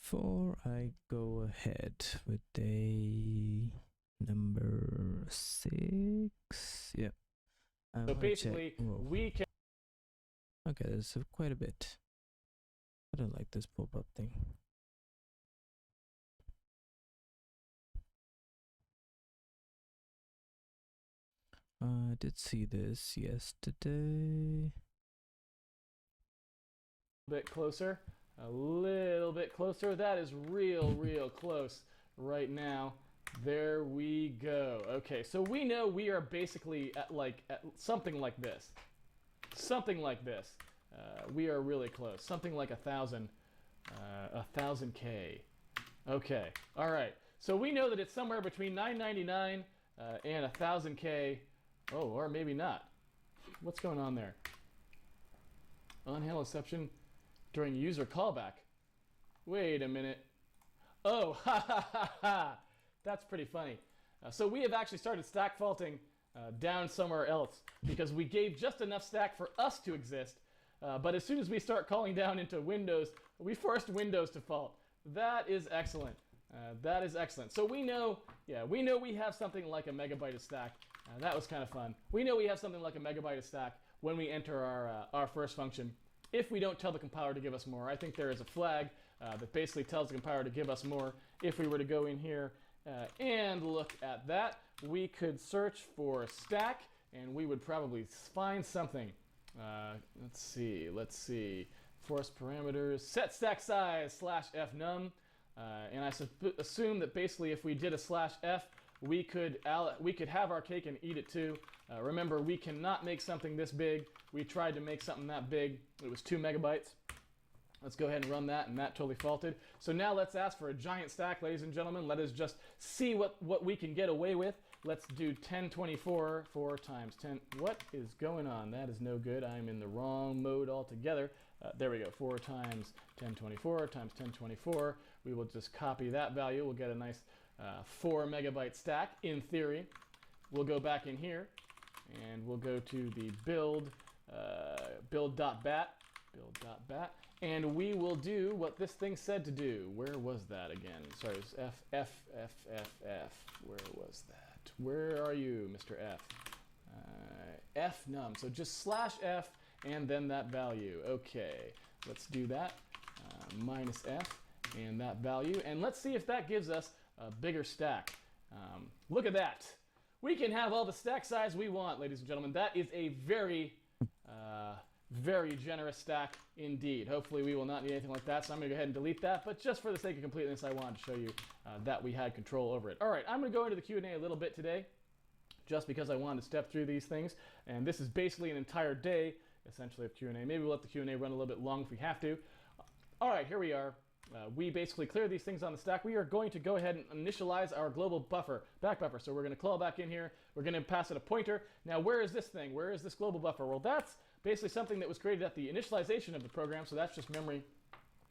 before I go ahead with day number 6, yeah, So basically, we can. Okay, there's quite a bit. I don't like this pop-up thing. I did see this yesterday. A bit closer, a little bit closer. That is real close right now. There we go. Okay, so we know we are basically at something like this. Something like this. We are really close. Something like 1,000, 1,000K. Okay, all right. So we know that it's somewhere between 999 and 1,000K. Oh, or maybe not. What's going on there? Unhandled exception during user callback. Wait a minute. Oh, ha ha ha ha. That's pretty funny. So we have actually started stack faulting down somewhere else because we gave just enough stack for us to exist. But as soon as we start calling down into Windows, we forced Windows to fault. That is excellent. That is excellent. So we know we have something like a megabyte of stack. That was kind of fun. We know we have something like a megabyte of stack when we enter our first function. If we don't tell the compiler to give us more, I think there is a flag that basically tells the compiler to give us more. If we were to go in here and look at that, we could search for stack, and we would probably find something. Let's see. Force parameters, set stack size /fnum. And I assume that basically if we did a /f, we could have our cake and eat it too. Remember, we cannot make something this big. We tried to make something that big. It was 2 megabytes. Let's go ahead and run that, and that totally faulted. So now let's ask for a giant stack, ladies and gentlemen. Let us just see what we can get away with. Let's do 1024, 4 times 10. What is going on? That is no good. I'm in the wrong mode altogether. There we go, 4 times 1024 times 1024. We will just copy that value. We'll get a nice 4 megabyte stack, in theory. We'll go back in here, and we'll go to the build.bat, and we will do what this thing said to do. Where was that again? Sorry, it was F. Where was that? Where are you, Mr. F? Fnum. So just /f and then that value. Okay, let's do that. -f and that value. And let's see if that gives us a bigger stack. Look at that. We can have all the stack size we want, ladies and gentlemen. That is a very generous stack indeed. Hopefully we will not need anything like that, so I'm going to go ahead and delete that. But just for the sake of completeness, I wanted to show you that we had control over it. All right, I'm going to go into the Q&A a little bit today, just because I wanted to step through these things. And this is basically an entire day, essentially, of Q&A. Maybe we'll let the Q&A run a little bit long if we have to. All right, here we are. We basically clear these things on the stack. We are going to go ahead and initialize our global back buffer. So we're going to call back in here. We're going to pass it a pointer. Now, where is this thing? Where is this global buffer? Well, that's basically something that was created at the initialization of the program. So that's just memory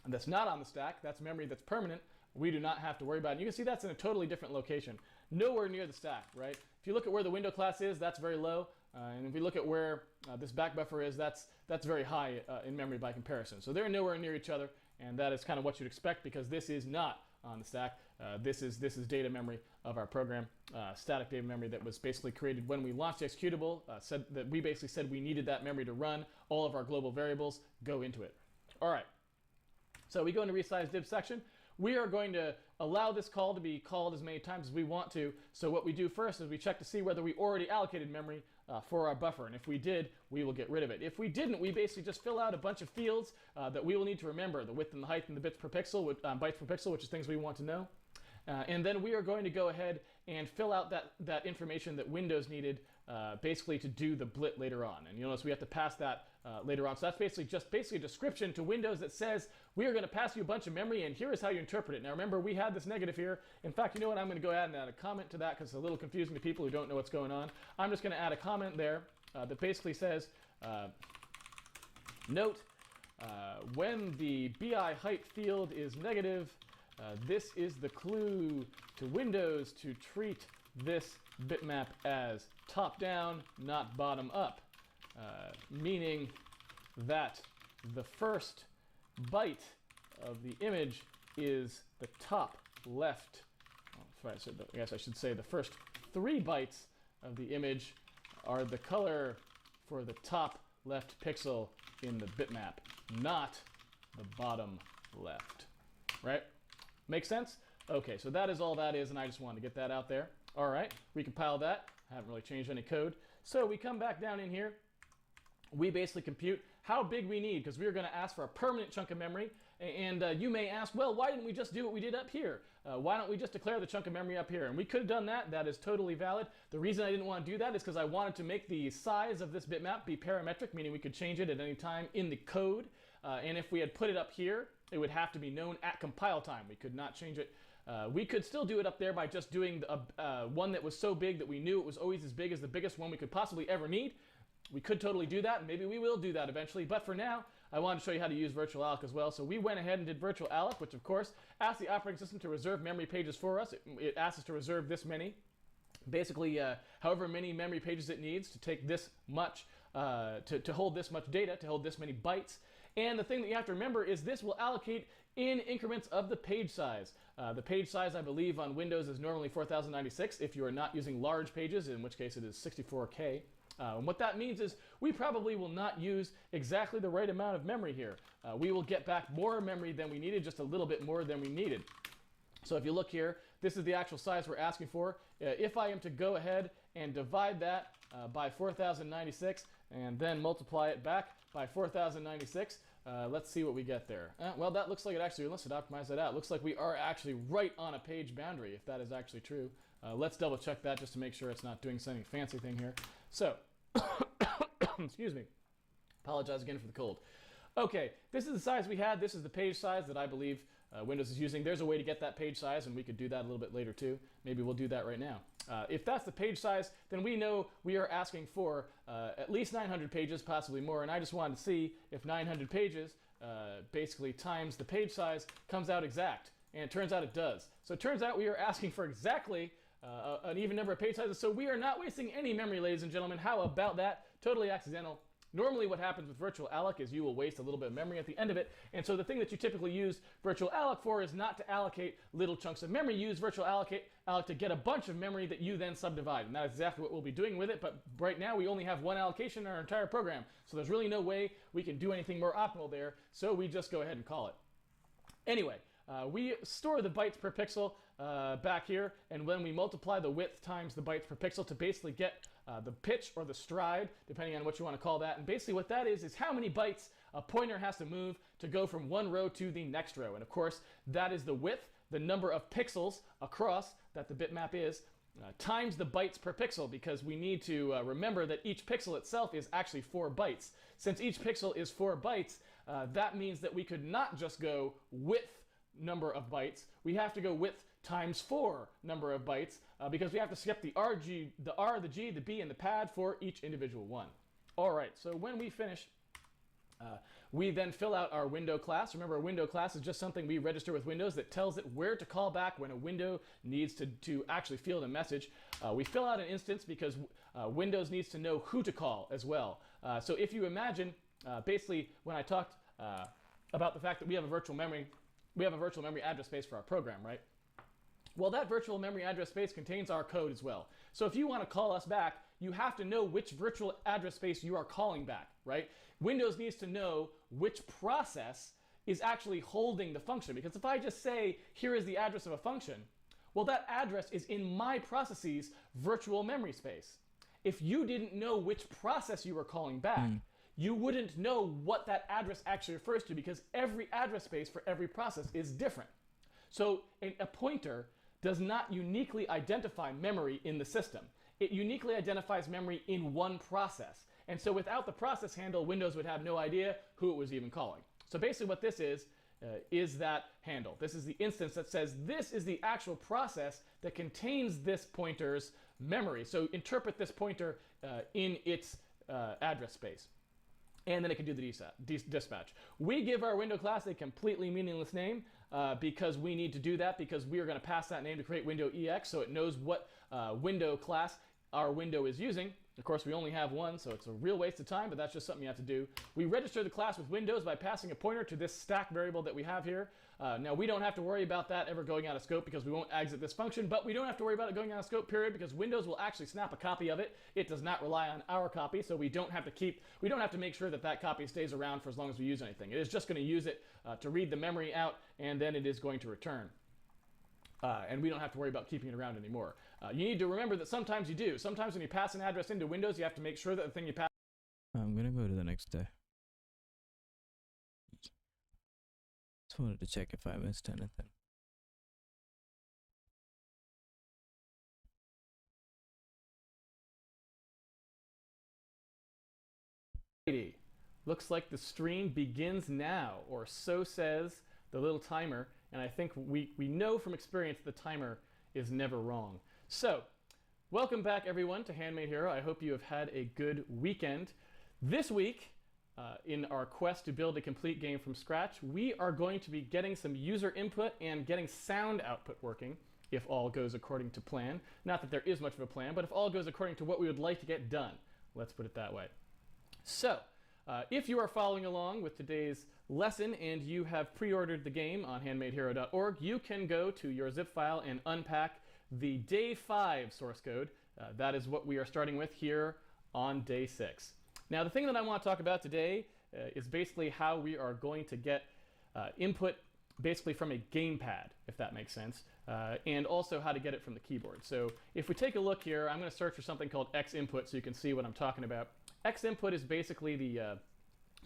that's not on the stack. That's memory that's permanent. We do not have to worry about it. And you can see that's in a totally different location. Nowhere near the stack, right? If you look at where the window class is, that's very low. And if we look at where this back buffer is, that's very high in memory by comparison. So they're nowhere near each other. And that is kind of what you'd expect, because this is not on the stack. This is data memory of our program, static data memory that was basically created when we launched the executable. We basically said we needed that memory to run. All of our global variables go into it. All right. So we go into resize div section. We are going to allow this call to be called as many times as we want to. So what we do first is we check to see whether we already allocated memory for our buffer. And if we did, we will get rid of it. If we didn't, we basically just fill out a bunch of fields that we will need to remember: the width and the height and the bits per pixel, bytes per pixel, which is things we want to know. And then we are going to go ahead and fill out that information that Windows needed basically to do the blit later on. And you'll notice we have to pass that later on. So that's basically a description to Windows that says, we are going to pass you a bunch of memory, and here is how you interpret it. Now remember, we had this negative here. In fact, you know what? I'm going to go ahead and add a comment to that because it's a little confusing to people who don't know what's going on. I'm just going to add a comment there that basically says, note, when the BI height field is negative, this is the clue to Windows to treat this bitmap as top-down, not bottom-up, meaning that the first byte of the image is the top left. Oh, sorry, I guess I should say the first 3 bytes of the image are the color for the top left pixel in the bitmap, not the bottom left. Right? Make sense? Okay, so that is all that is, and I just wanted to get that out there. All right, recompile that. Haven't really changed any code. So we come back down in here. We basically compute how big we need, because we are going to ask for a permanent chunk of memory. And you may ask, well, why didn't we just do what we did up here? Why don't we just declare the chunk of memory up here? And we could have done that. That is totally valid. The reason I didn't want to do that is because I wanted to make the size of this bitmap be parametric, meaning we could change it at any time in the code. And if we had put it up here, it would have to be known at compile time. We could not change it. We could still do it up there by just doing one that was so big that we knew it was always as big as the biggest one we could possibly ever need. We could totally do that, and maybe we will do that eventually. But for now, I wanted to show you how to use virtual alloc as well. So we went ahead and did virtual alloc, which of course asks the operating system to reserve memory pages for us. It asks us to reserve this many. Basically, however many memory pages it needs to take this much, to hold this much data, to hold this many bytes. And the thing that you have to remember is this will allocate in increments of the page size. The page size, I believe, on Windows is normally 4096 if you are not using large pages, in which case it is 64K. And what that means is we probably will not use exactly the right amount of memory here. We will get back more memory than we needed, just a little bit more than we needed. So if you look here, this is the actual size we're asking for. If I am to go ahead and divide that by 4096 and then multiply it back by 4096, let's see what we get there. Well, that looks like it actually, let's optimize that out. Looks like we are actually right on a page boundary, if that is actually true. Let's double check that just to make sure it's not doing some fancy thing here. So, excuse me. Apologize again for the cold. Okay, this is the size we had. This is the page size that I believe Windows is using. There's a way to get that page size, and we could do that a little bit later too. Maybe we'll do that right now. If that's the page size, then we know we are asking for at least 900 pages, possibly more, and I just wanted to see if 900 pages basically times the page size comes out exact, and it turns out it does. So it turns out we are asking for exactly an even number of page sizes, so we are not wasting any memory, ladies and gentlemen. How about that? Totally accidental. Normally what happens with virtual alloc is you will waste a little bit of memory at the end of it, and so the thing that you typically use virtual alloc for is not to allocate little chunks of memory. You use virtual alloc to get a bunch of memory that you then subdivide, and that's exactly what we'll be doing with it. But right now we only have one allocation in our entire program, so there's really no way we can do anything more optimal there, so we just go ahead and call it. Anyway, we store the bytes per pixel back here, and when we multiply the width times the bytes per pixel to basically get the pitch or the stride, depending on what you want to call that. And basically what that is how many bytes a pointer has to move to go from one row to the next row. And of course, that is the width, the number of pixels across that the bitmap is, times the bytes per pixel, because we need to remember that each pixel itself is actually 4 bytes. Since each pixel is 4 bytes, that means that we could not just go width number of bytes. We have to go width times 4 number of bytes because we have to skip the R, the G, the B, and the pad for each individual one. All right, so when we finish, we then fill out our window class. Remember, a window class is just something we register with Windows that tells it where to call back when a window needs to actually field a message. We fill out an instance because Windows needs to know who to call as well. So if you imagine, basically, when I talked about the fact that we have a virtual memory address space for our program, right? Well, that virtual memory address space contains our code as well. So if you want to call us back, you have to know which virtual address space you are calling back, right? Windows needs to know which process is actually holding the function, because if I just say, here is the address of a function, well, that address is in my process's virtual memory space. If you didn't know which process you were calling back, you wouldn't know what that address actually refers to, because every address space for every process is different. So a pointer does not uniquely identify memory in the system. It uniquely identifies memory in one process. And so without the process handle, Windows would have no idea who it was even calling. So basically what this is that handle. This is the instance that says this is the actual process that contains this pointer's memory. So interpret this pointer in its address space. And then it can do the dispatch. We give our window class a completely meaningless name because we need to do that, because we are going to pass that name to create window EX, so it knows what window class our window is using. Of course, we only have one, so it's a real waste of time, but that's just something you have to do. We register the class with Windows by passing a pointer to this stack variable that we have here. Now, we don't have to worry about that ever going out of scope because we won't exit this function, but we don't have to worry about it going out of scope, period, because Windows will actually snap a copy of it. It does not rely on our copy, so we don't have to make sure that that copy stays around for as long as we use anything. It is just going to use it to read the memory out, and then it is going to return. And we don't have to worry about keeping it around anymore. You need to remember that sometimes you do. Sometimes when you pass an address into Windows, you have to make sure that the thing you pass... I'm going to go to the next day. Just wanted to check if I missed anything. Looks like the stream begins now, or so says the little timer. And I think we know from experience the timer is never wrong. So, welcome back everyone to Handmade Hero. I hope you have had a good weekend. This week, in our quest to build a complete game from scratch, we are going to be getting some user input and getting sound output working, if all goes according to plan. Not that there is much of a plan, but if all goes according to what we would like to get done. Let's put it that way. So, if you are following along with today's lesson and you have pre-ordered the game on handmadehero.org, you can go to your zip file and unpack the day 5 source code. That is what we are starting with here on day 6. Now, the thing that I want to talk about today is basically how we are going to get input basically from a gamepad, if that makes sense, and also how to get it from the keyboard. So if we take a look here, I'm going to search for something called X input so you can see what I'm talking about. X input is basically the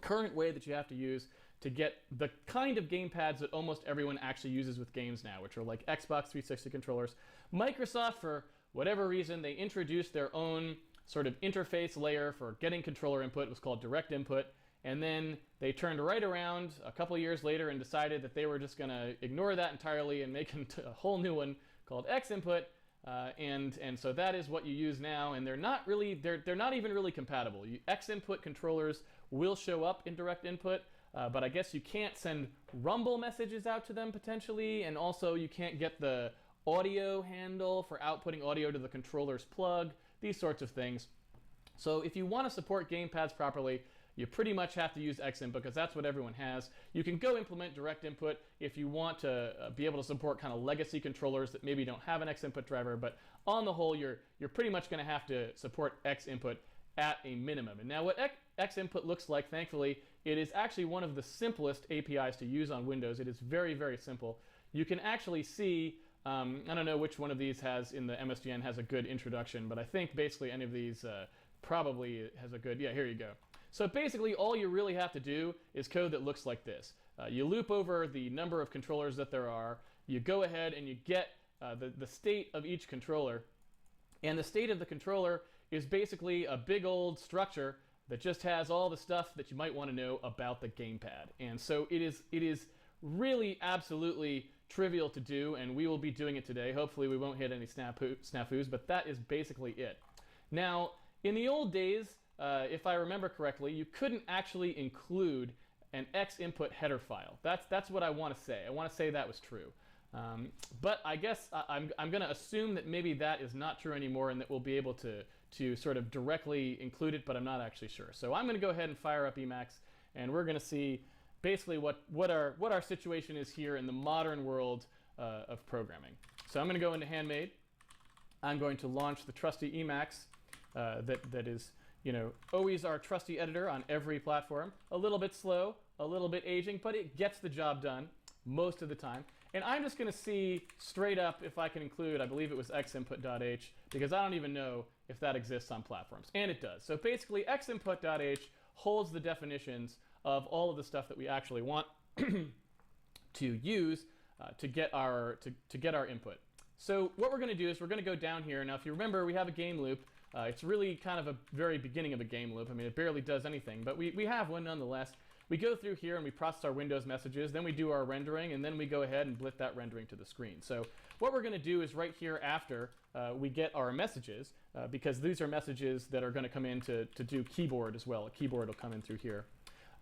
current way that you have to use to get the kind of gamepads that almost everyone actually uses with games now, which are like Xbox 360 controllers. Microsoft, for whatever reason, they introduced their own sort of interface layer for getting controller input. It was called direct input. And then they turned right around a couple years later and decided that they were just going to ignore that entirely and make a whole new one called X input. And so that is what you use now, and they're not even really compatible. X input controllers will show up in direct input, but I guess you can't send rumble messages out to them potentially, and also you can't get the audio handle for outputting audio to the controller's plug, these sorts of things. So if you want to support gamepads properly, you pretty much have to use X input because that's what everyone has. You can go implement direct input if you want to be able to support kind of legacy controllers that maybe don't have an X input driver, but on the whole, you're pretty much going to have to support X input at a minimum. And now what X input looks like, thankfully, it is actually one of the simplest APIs to use on Windows. It is very, very simple. You can actually see, I don't know which one of these has in the MSDN has a good introduction, but I think basically any of these probably has a good, yeah, here you go. So basically all you really have to do is code that looks like this. You loop over the number of controllers that there are, you go ahead and you get the state of each controller, and the state of the controller is basically a big old structure that just has all the stuff that you might want to know about the gamepad. And so it is really absolutely trivial to do, and we will be doing it today. Hopefully we won't hit any snafus, but that is basically it. Now, in the old days, if I remember correctly, you couldn't actually include an X input header file. That's what I want to say. I want to say that was true. But I guess I'm going to assume that maybe that is not true anymore and that we'll be able to sort of directly include it, but I'm not actually sure. So I'm going to go ahead and fire up Emacs, and we're going to see basically what our situation is here in the modern world of programming. So I'm going to go into Handmade. I'm going to launch the trusty Emacs that is, you know, always our trusty editor on every platform. A little bit slow, a little bit aging, but it gets the job done most of the time. And I'm just going to see straight up if I can include, I believe it was xinput.h, because I don't even know if that exists on platforms. And it does. So basically xinput.h holds the definitions of all of the stuff that we actually want to use to get our input. So what we're going to do is we're going to go down here. Now if you remember, we have a game loop. It's really kind of a very beginning of a game loop. I mean, it barely does anything, but we have one nonetheless. We go through here and we process our Windows messages, then we do our rendering, and then we go ahead and blip that rendering to the screen. So what we're going to do is right here after we get our messages, because these are messages that are going to come in to do keyboard as well. A keyboard will come in through here.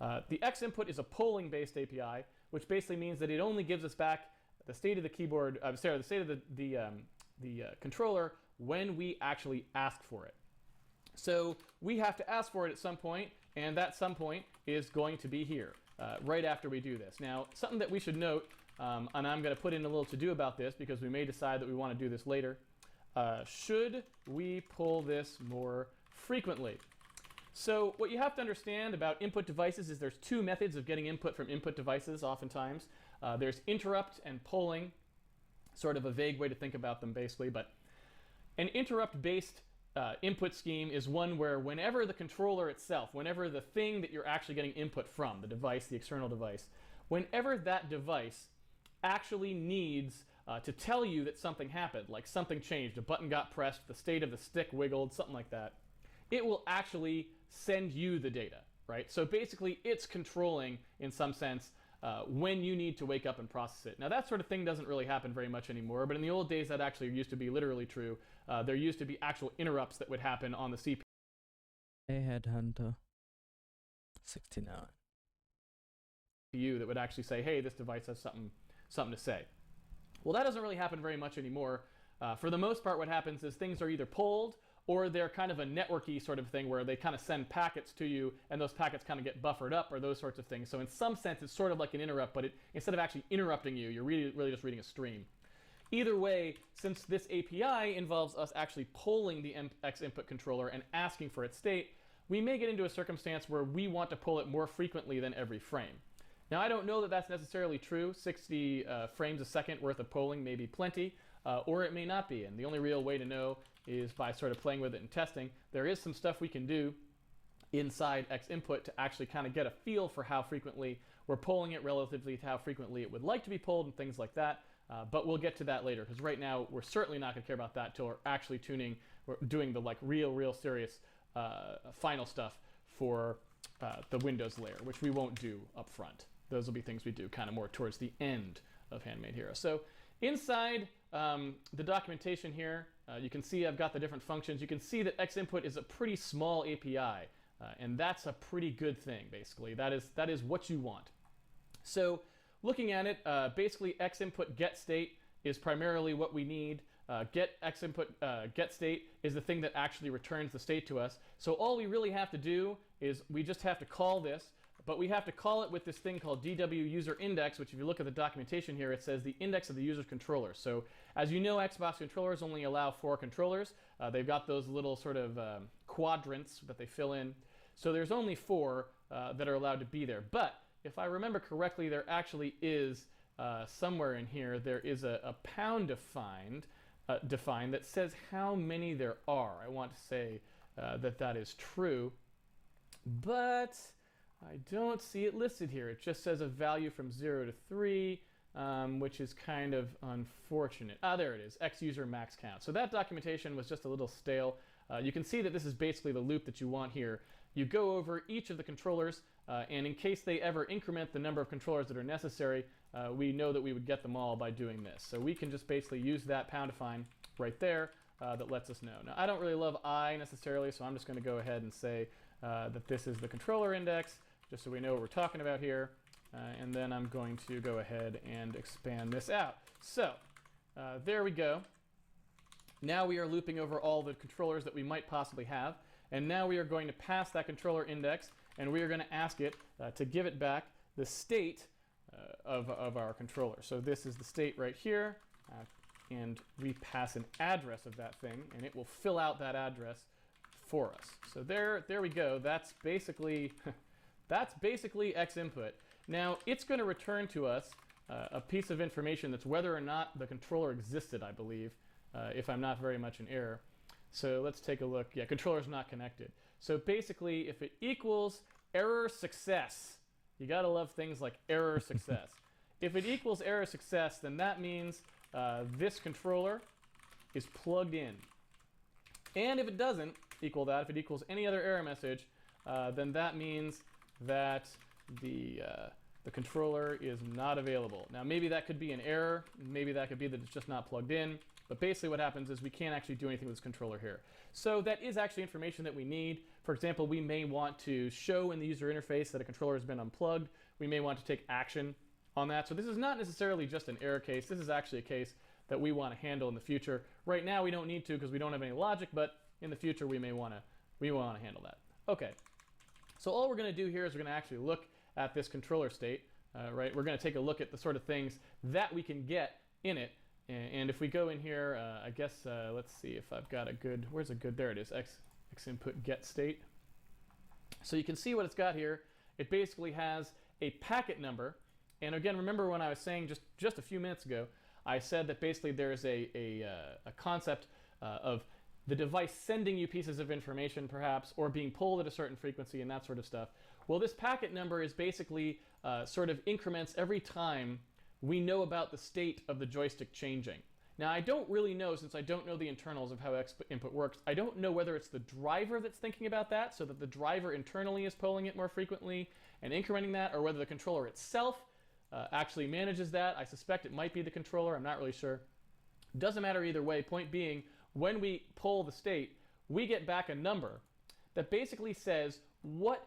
The X input is a polling-based API, which basically means that it only gives us back the state of the keyboard, the state of the controller when we actually ask for it. So we have to ask for it at some point, and that some point is going to be here, right after we do this. Now, something that we should note, and I'm going to put in a little to-do about this because we may decide that we want to do this later. Should we pull this more frequently? So what you have to understand about input devices is there's two methods of getting input from input devices oftentimes. There's interrupt and polling, sort of a vague way to think about them basically, but an interrupt-based input scheme is one where whenever the controller itself, whenever the thing that you're actually getting input from, the device, the external device, whenever that device actually needs to tell you that something happened, like something changed, a button got pressed, the state of the stick wiggled, something like that, it will actually send you the data, right? So basically it's controlling, in some sense, when you need to wake up and process it. Now that sort of thing doesn't really happen very much anymore, but in the old days that actually used to be literally true. There used to be actual interrupts that would happen on the CPU. Hey, Headhunter. 69. That would actually say, hey, this device has something to say. Well, that doesn't really happen very much anymore. For the most part, what happens is things are either pulled or they're kind of a networky sort of thing where they kind of send packets to you and those packets kind of get buffered up or those sorts of things. So in some sense, it's sort of like an interrupt, but instead of actually interrupting you, you're really just reading a stream. Either way, since this API involves us actually polling the X input controller and asking for its state, we may get into a circumstance where we want to pull it more frequently than every frame. Now, I don't know that that's necessarily true. 60 frames a second worth of polling may be plenty, or it may not be. And the only real way to know is by sort of playing with it and testing. There is some stuff we can do inside X input to actually kind of get a feel for how frequently we're polling it relatively to how frequently it would like to be polled and things like that. But we'll get to that later, because right now we're certainly not going to care about that until we're actually we're doing the like real serious final stuff for the Windows layer, which we won't do up front. Those will be things we do kind of more towards the end of Handmade Hero. So inside the documentation here, you can see I've got the different functions. You can see that X input is a pretty small API, and that's a pretty good thing, basically. That is what you want. So looking at it, basically X input get state is primarily what we need. Get X input get state is the thing that actually returns the state to us. So all we really have to do is we just have to call this, but we have to call it with this thing called DW user index, which if you look at the documentation here, it says the index of the user's controller. So as you know, Xbox controllers only allow 4 controllers. They've got those little sort of quadrants that they fill in. So there's only 4 that are allowed to be there. But if I remember correctly, there actually is somewhere in here, there is a pound defined that says how many there are. I want to say that is true, but I don't see it listed here. It just says a value from 0 to 3, which is kind of unfortunate. There it is, X user max count. So that documentation was just a little stale. You can see that this is basically the loop that you want here. You go over each of the controllers, and in case they ever increment the number of controllers that are necessary, we know that we would get them all by doing this. So we can just basically use that pound define right there that lets us know. Now, I don't really love I necessarily, so I'm just going to go ahead and say that this is the controller index, just so we know what we're talking about here. And then I'm going to go ahead and expand this out. So there we go. Now we are looping over all the controllers that we might possibly have. And now we are going to pass that controller index, and we are going to ask it to give it back the state of our controller. So this is the state right here, and we pass an address of that thing, and it will fill out that address for us. So there we go. That's basically X input. Now it's going to return to us a piece of information that's whether or not the controller existed, I believe, if I'm not very much in error. So let's take a look. Yeah, controller's not connected. So basically, if it equals error success, you gotta love things like error success. If it equals error success, then that means this controller is plugged in. And if it doesn't equal that, if it equals any other error message, then that means that the controller is not available. Now maybe that could be an error, maybe that could be that it's just not plugged in, but basically what happens is we can't actually do anything with this controller here. So that is actually information that we need. For example, we may want to show in the user interface that a controller has been unplugged. We may want to take action on that. So this is not necessarily just an error case. This is actually a case that we want to handle in the future. Right now we don't need to because we don't have any logic, but in the future we may want to handle that. Okay, so all we're going to do here is we're going to actually look at this controller state, right? We're going to take a look at the sort of things that we can get in it. And if we go in here, I guess, let's see if I've got a good, where's a good, there it is, x input get state. So you can see what it's got here. It basically has a packet number. And again, remember when I was saying just a few minutes ago, I said that basically there's a concept of the device sending you pieces of information perhaps, or being pulled at a certain frequency and that sort of stuff. Well, this packet number is basically sort of increments every time we know about the state of the joystick changing. Now, I don't really know, since I don't know the internals of how X input works, I don't know whether it's the driver that's thinking about that, so that the driver internally is polling it more frequently and incrementing that, or whether the controller itself actually manages that. I suspect it might be the controller, I'm not really sure. Doesn't matter either way. Point being, when we pull the state, we get back a number that basically says what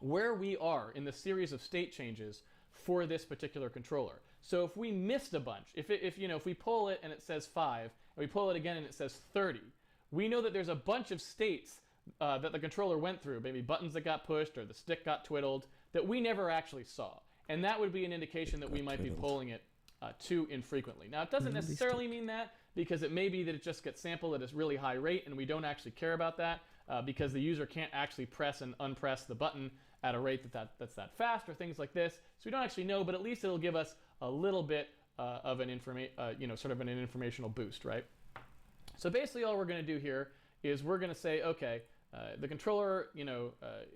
where we are in the series of state changes for this particular controller. So if we missed a bunch, if we pull it and it says 5, and we pull it again and it says 30, we know that there's a bunch of states that the controller went through, maybe buttons that got pushed or the stick got twiddled, that we never actually saw. And that would be an indication that we might be pulling it too infrequently. Now, it doesn't necessarily mean that, because it may be that it just gets sampled at a really high rate and we don't actually care about that because the user can't actually press and unpress the button at a rate that's that fast, or things like this. So we don't actually know, but at least it'll give us a little bit of an sort of an informational boost, right? So basically all we're going to do here is we're going to say, okay, the controller,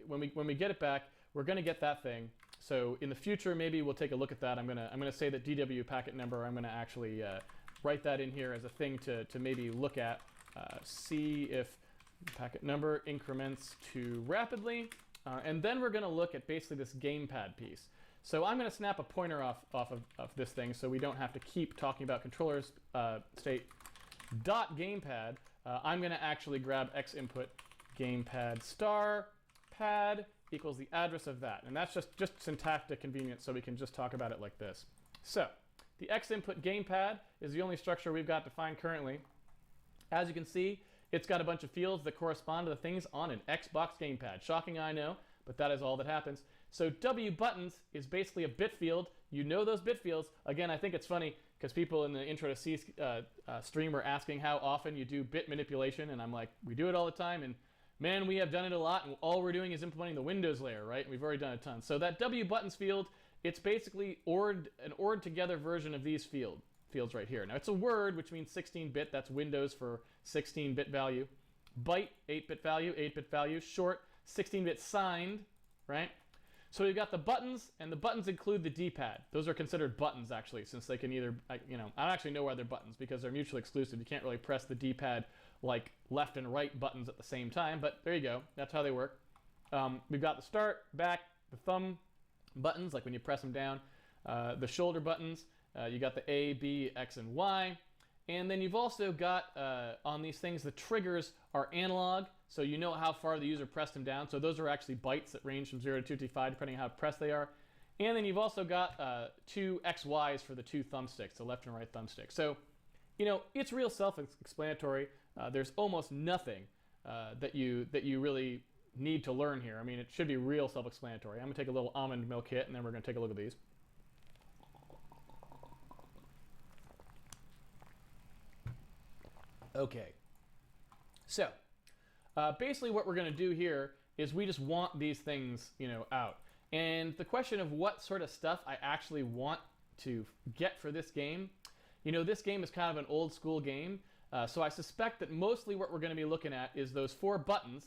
when we get it back, we're going to get that thing. So in the future, maybe we'll take a look at that. I'm gonna say that DW packet number, I'm going to actually write that in here as a thing to maybe look at, see if packet number increments too rapidly. And then we're going to look at basically this gamepad piece. So I'm going to snap a pointer off of this thing so we don't have to keep talking about controllers state dot gamepad. I'm going to actually grab x input gamepad star pad equals the address of that. And that's just syntactic convenience, so we can just talk about it like this. So the x input gamepad is the only structure we've got defined currently. As you can see, it's got a bunch of fields that correspond to the things on an Xbox gamepad. Shocking, I know, but that is all that happens. So W buttons is basically a bit field. You know those bit fields. Again, I think it's funny because people in the Intro to C stream are asking how often you do bit manipulation, and I'm like, we do it all the time, and man, we have done it a lot, and all we're doing is implementing the Windows layer, right? And we've already done a ton. So that W buttons field, it's basically an ORed together version of these fields right here. Now it's a word, which means 16-bit. That's Windows for 16-bit value. Byte, 8-bit value, 8-bit value. Short, 16-bit signed, right? So we've got the buttons, and the buttons include the D-pad. Those are considered buttons, actually, since they can either, I don't actually know why they're buttons, because they're mutually exclusive. You can't really press the D-pad like left and right buttons at the same time, but there you go. That's how they work. We've got the start, back, the thumb buttons, like when you press them down, the shoulder buttons. You got the A, B, X, and Y. And then you've also got, on these things, the triggers are analog, so you know how far the user pressed them down. So those are actually bytes that range from 0 to 255, depending on how pressed they are. And then you've also got two XYs for the two thumbsticks, the left and right thumbstick. So, it's real self-explanatory. There's almost nothing that you really need to learn here. I mean, it should be real self-explanatory. I'm going to take a little almond milk hit, and then we're going to take a look at these. Okay, so basically what we're going to do here is we just want these things, out. And the question of what sort of stuff I actually want to get for this game, this game is kind of an old school game, so I suspect that mostly what we're going to be looking at is those 4 buttons,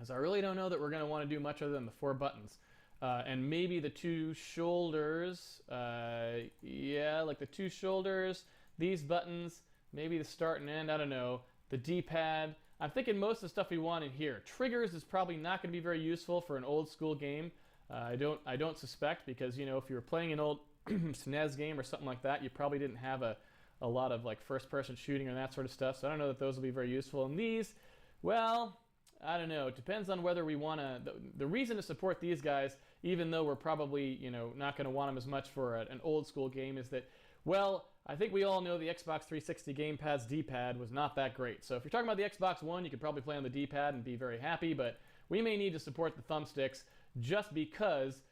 as I really don't know that we're going to want to do much other than the 4 buttons. And maybe the 2 shoulders, yeah, like the 2 shoulders, these buttons, maybe the start and end, I don't know, the D-pad. I'm thinking most of the stuff we want in here. Triggers is probably not going to be very useful for an old school game. I don't suspect, because, if you were playing an old SNES game or something like that, you probably didn't have a lot of like first-person shooting or that sort of stuff, so I don't know that those will be very useful. And these, well, I don't know. It depends on whether we want to... The reason to support these guys, even though we're probably, not going to want them as much for an old school game, is that Well, I think we all know the Xbox 360 gamepad's D-pad was not that great. So if you're talking about the Xbox One, you could probably play on the D-pad and be very happy, but we may need to support the thumbsticks just because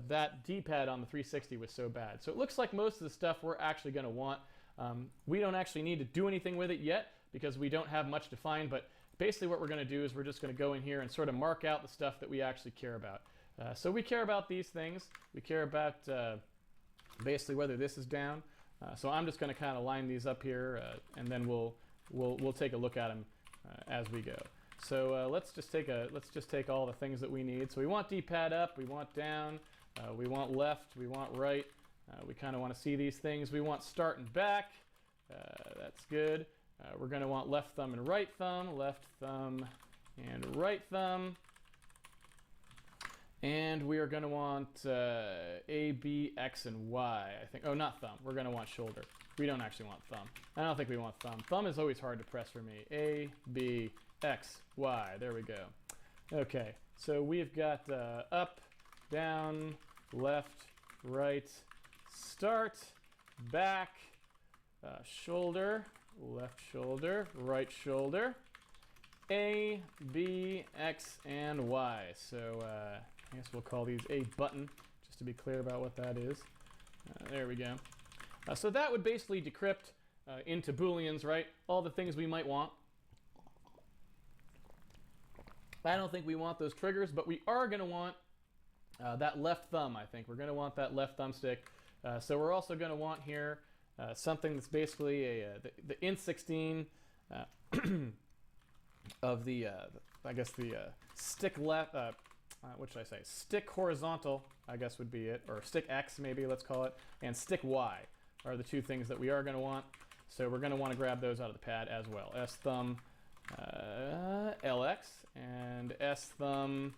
that D-pad on the 360 was so bad. So it looks like most of the stuff we're actually going to want. We don't actually need to do anything with it yet because we don't have much defined, but basically what we're going to do is we're just going to go in here and sort of mark out the stuff that we actually care about. So we care about these things. We care about basically whether this is down. So I'm just going to kind of line these up here, and then we'll take a look at them as we go. So let's just take all the things that we need. So we want D-pad up, we want down, we want left, we want right. We kind of want to see these things. We want start and back. That's good. We're going to want left thumb and right thumb, right thumb. And we are going to want A, B, X, and Y, I think. Oh, not thumb. We're going to want shoulder. We don't actually want thumb. I don't think we want thumb. Thumb is always hard to press for me. A, B, X, Y. There we go. Okay, so we've got up, down, left, right, start, back, shoulder, left shoulder, right shoulder, A, B, X, and Y. So I guess we'll call these A button, just to be clear about what that is. There we go. So that would basically decrypt into Booleans, right? All the things we might want. I don't think we want those triggers, but we are going to want that left thumb, I think. We're going to want that left thumbstick. So we're also going to want here something that's basically the int16 of the, I guess the stick left, what should I say? Stick horizontal, I guess would be it, or stick X maybe, let's call it, and stick Y are the two things that we are going to want. So we're going to want to grab those out of the pad as well. S thumb LX and S thumb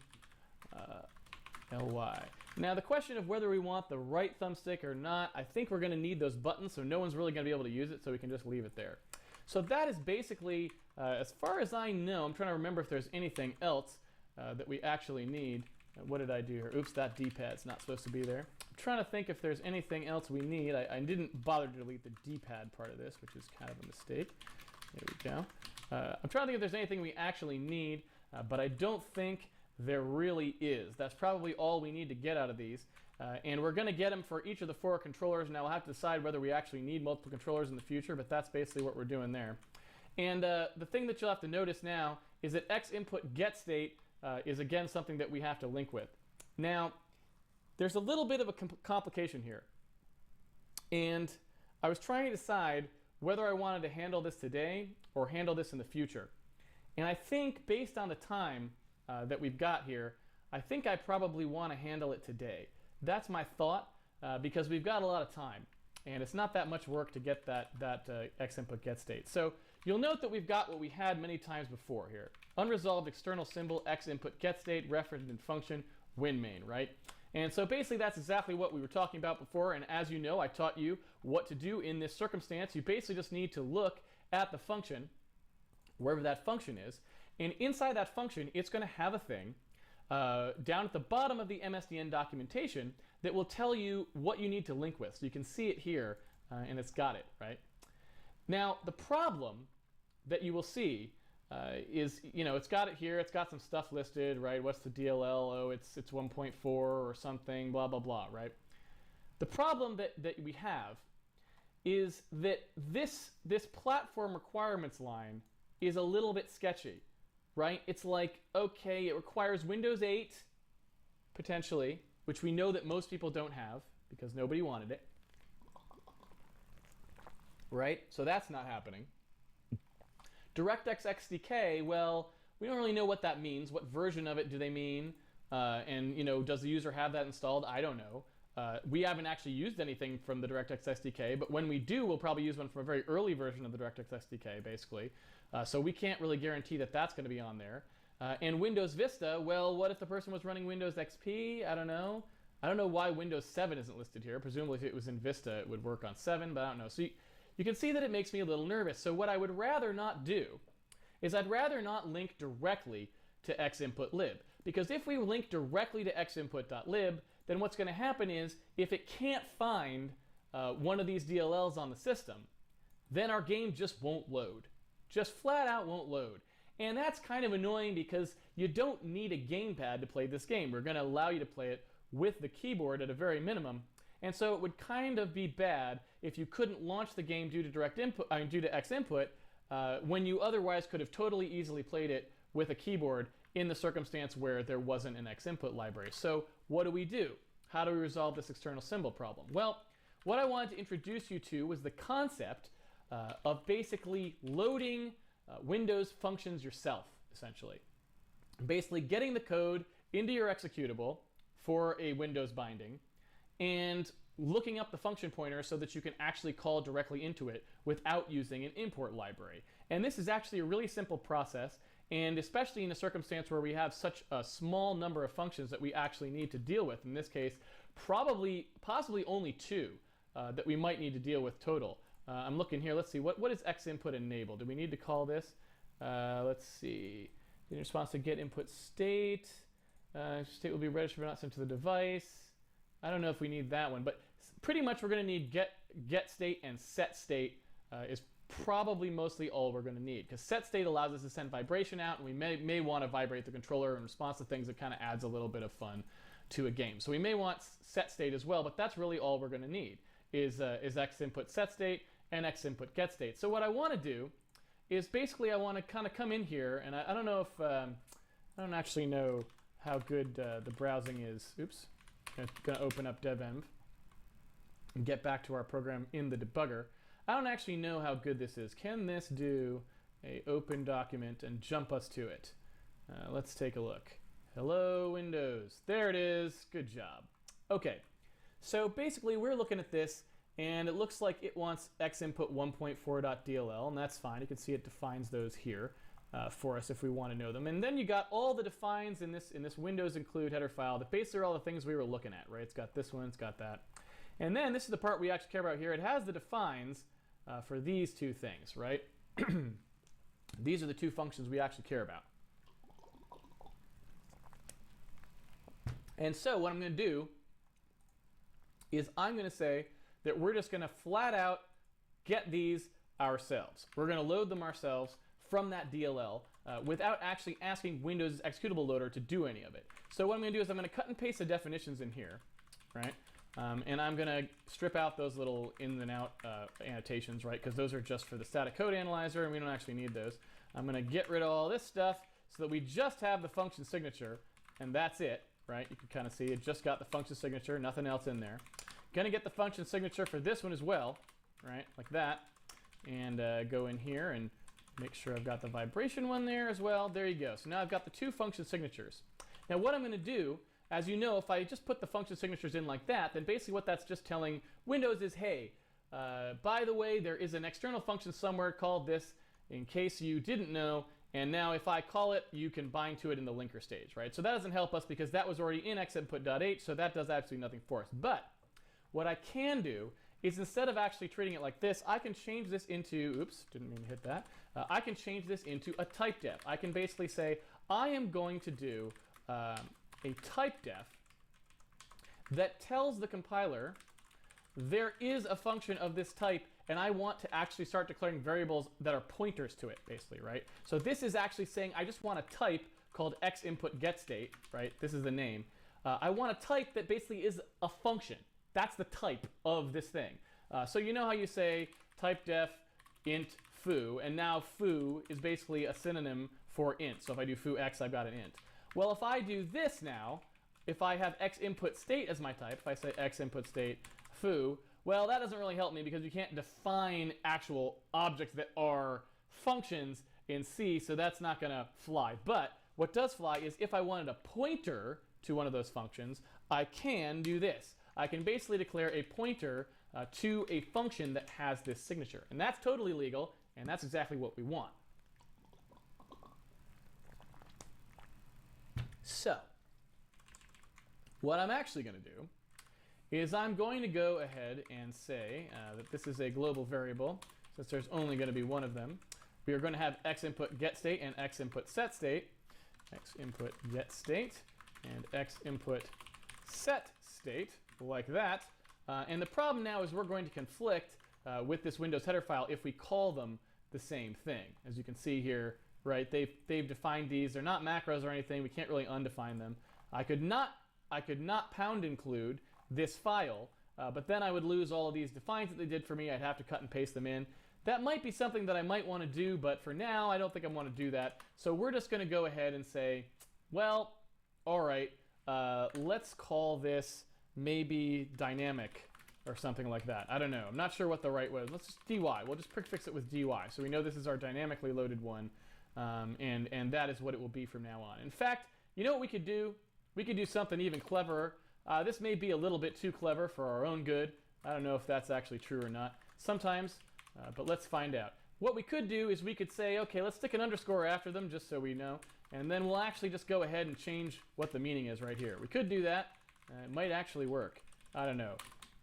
LY. Now the question of whether we want the right thumbstick or not, I think we're going to need those buttons, so no one's really going to be able to use it, so we can just leave it there. So that is basically, as far as I know, I'm trying to remember if there's anything else that we actually need. What did I do here? Oops, that D-pad's not supposed to be there. I'm trying to think if there's anything else we need. I didn't bother to delete the D-pad part of this, which is kind of a mistake. There we go. I'm trying to think if there's anything we actually need, but I don't think there really is. That's probably all we need to get out of these. And we're going to get them for each of the 4 controllers. Now we'll have to decide whether we actually need multiple controllers in the future, but that's basically what we're doing there. And the thing that you'll have to notice now is that X input get state is again something that we have to link with. Now, there's a little bit of a complication here. And I was trying to decide whether I wanted to handle this today or handle this in the future. And I think based on the time that we've got here, I think I probably want to handle it today. That's my thought because we've got a lot of time. And it's not that much work to get that X input get state. So you'll note that we've got what we had many times before here. Unresolved external symbol, X input get state, referenced in function, win main, right? And so basically that's exactly what we were talking about before. And as you know, I taught you what to do in this circumstance. You basically just need to look at the function, wherever that function is. And inside that function, it's going to have a thing down at the bottom of the MSDN documentation that will tell you what you need to link with. So you can see it here, and it's got it, right? Now, the problem that you will see is, you know, it's got it here. It's got some stuff listed, right? What's the DLL? Oh, it's 1.4 or something, blah, blah, blah, right? The problem that we have is that this platform requirements line is a little bit sketchy, right? It's like, okay, it requires Windows 8, potentially, which we know that most people don't have because nobody wanted it, right? So that's not happening. DirectX XDK, well, we don't really know what that means. What version of it do they mean? And, you know, does the user have that installed? I don't know. We haven't actually used anything from the DirectX SDK, but when we do, we'll probably use one from a very early version of the DirectX SDK, basically. So we can't really guarantee that that's going to be on there. And Windows Vista, well, what if the person was running Windows XP? I don't know. I don't know why Windows 7 isn't listed here. Presumably if it was in Vista, it would work on 7, but I don't know. So you can see that it makes me a little nervous. So what I would rather not do is I'd rather not link directly to xinputlib. Because if we link directly to xinput.lib, then what's going to happen is if it can't find one of these DLLs on the system, then our game just won't load. Just flat out won't load. And that's kind of annoying because you don't need a gamepad to play this game. We're going to allow you to play it with the keyboard at a very minimum. And so it would kind of be bad if you couldn't launch the game due to X input when you otherwise could have totally easily played it with a keyboard in the circumstance where there wasn't an X input library. So what do? How do we resolve this external symbol problem? Well, what I wanted to introduce you to was the concept of basically loading Windows functions yourself, essentially. Basically getting the code into your executable for a Windows binding and looking up the function pointer so that you can actually call directly into it without using an import library. And this is actually a really simple process, and especially in a circumstance where we have such a small number of functions that we actually need to deal with. In this case, possibly only 2 that we might need to deal with total. I'm looking here. Let's see. What is X input enable? Do we need to call this? Let's see. In response to get input state, state will be registered but not sent to the device. I don't know if we need that one, but pretty much we're going to need get state and set state is probably mostly all we're going to need, because set state allows us to send vibration out, and we may want to vibrate the controller in response to things. That kind of adds a little bit of fun to a game. So we may want set state as well, but that's really all we're going to need is X input set state and X input get state. So what I want to do is basically I want to kind of come in here, and I don't know if I don't actually know how good the browsing is. Oops. I'm going to open up devenv and get back to our program in the debugger. I don't actually know how good this is. Can this do a open document and jump us to it? Let's take a look. Hello, Windows. There it is. Good job. Okay, so basically we're looking at this, and it looks like it wants xinput 1.4.dll, and that's fine. You can see it defines those here for us if we want to know them. And then you got all the defines in this Windows include header file that basically are all the things we were looking at, right? It's got this one, it's got that. And then this is the part we actually care about here. It has the defines for these 2 things, right? These are the 2 functions we actually care about. And so what I'm going to do is I'm going to say that we're just going to flat out get these ourselves. We're going to load them ourselves from that DLL without actually asking Windows' executable loader to do any of it. So what I'm going to do is I'm going to cut and paste the definitions in here, right? And I'm going to strip out those little in and out annotations, right? Because those are just for the static code analyzer, and we don't actually need those. I'm going to get rid of all this stuff so that we just have the function signature, and that's it, right? You can kind of see it just got the function signature, nothing else in there. Going to get the function signature for this one as well, right? Like that. And go in here and make sure I've got the vibration one there as well. There you go. So now I've got the 2 function signatures. Now what I'm going to do, as you know, if I just put the function signatures in like that, then basically what that's just telling Windows is, hey, by the way, there is an external function somewhere called this, in case you didn't know, and now if I call it, you can bind to it in the linker stage, right? So that doesn't help us because that was already in xinput.h, so that does absolutely nothing for us. But what I can do is instead of actually treating it like this, I can change this into, oops, didn't mean to hit that. I can change this into a type def. I can basically say, I am going to do a type def that tells the compiler there is a function of this type, and I want to actually start declaring variables that are pointers to it, basically, right? So this is actually saying I just want a type called xInputGetState, right? This is the name. I want a type that basically is a function. That's the type of this thing. So you know how you say type def int foo, and now foo is basically a synonym for int. So if I do foo x, I've got an int. Well, if I do this now, if I have xInputState as my type, if I say xInputState foo, well, that doesn't really help me because you can't define actual objects that are functions in C, so that's not going to fly. But what does fly is if I wanted a pointer to one of those functions, I can do this. I can basically declare a pointer to a function that has this signature. And that's totally legal, and that's exactly what we want. So, what I'm actually going to do is I'm going to go ahead and say that this is a global variable, since there's only going to be one of them. We are going to have xInputGetState and xInputSetState, xInputGetState and xInputSetState, like that. And the problem now is we're going to conflict with this Windows header file if we call them the same thing. As you can see here, right, they've defined these. They're not macros or anything. We can't really undefine them. I could not pound include this file, but then I would lose all of these defines that they did for me. I'd have to cut and paste them in. That might be something that I might want to do, but for now, I don't think I want to do that. So we're just going to go ahead and say, well, all right, let's call this maybe dynamic or something like that. I don't know. I'm not sure what the right was. Let's just dy. We'll just prefix it with dy. So we know this is our dynamically loaded one, and that is what it will be from now on. In fact, you know what we could do? We could do something even cleverer. This may be a little bit too clever for our own good. I don't know if that's actually true or not. Sometimes, but let's find out. What we could do is we could say, okay, let's stick an underscore after them just so we know, and then we'll actually just go ahead and change what the meaning is right here. We could do that. It might actually work. I don't know.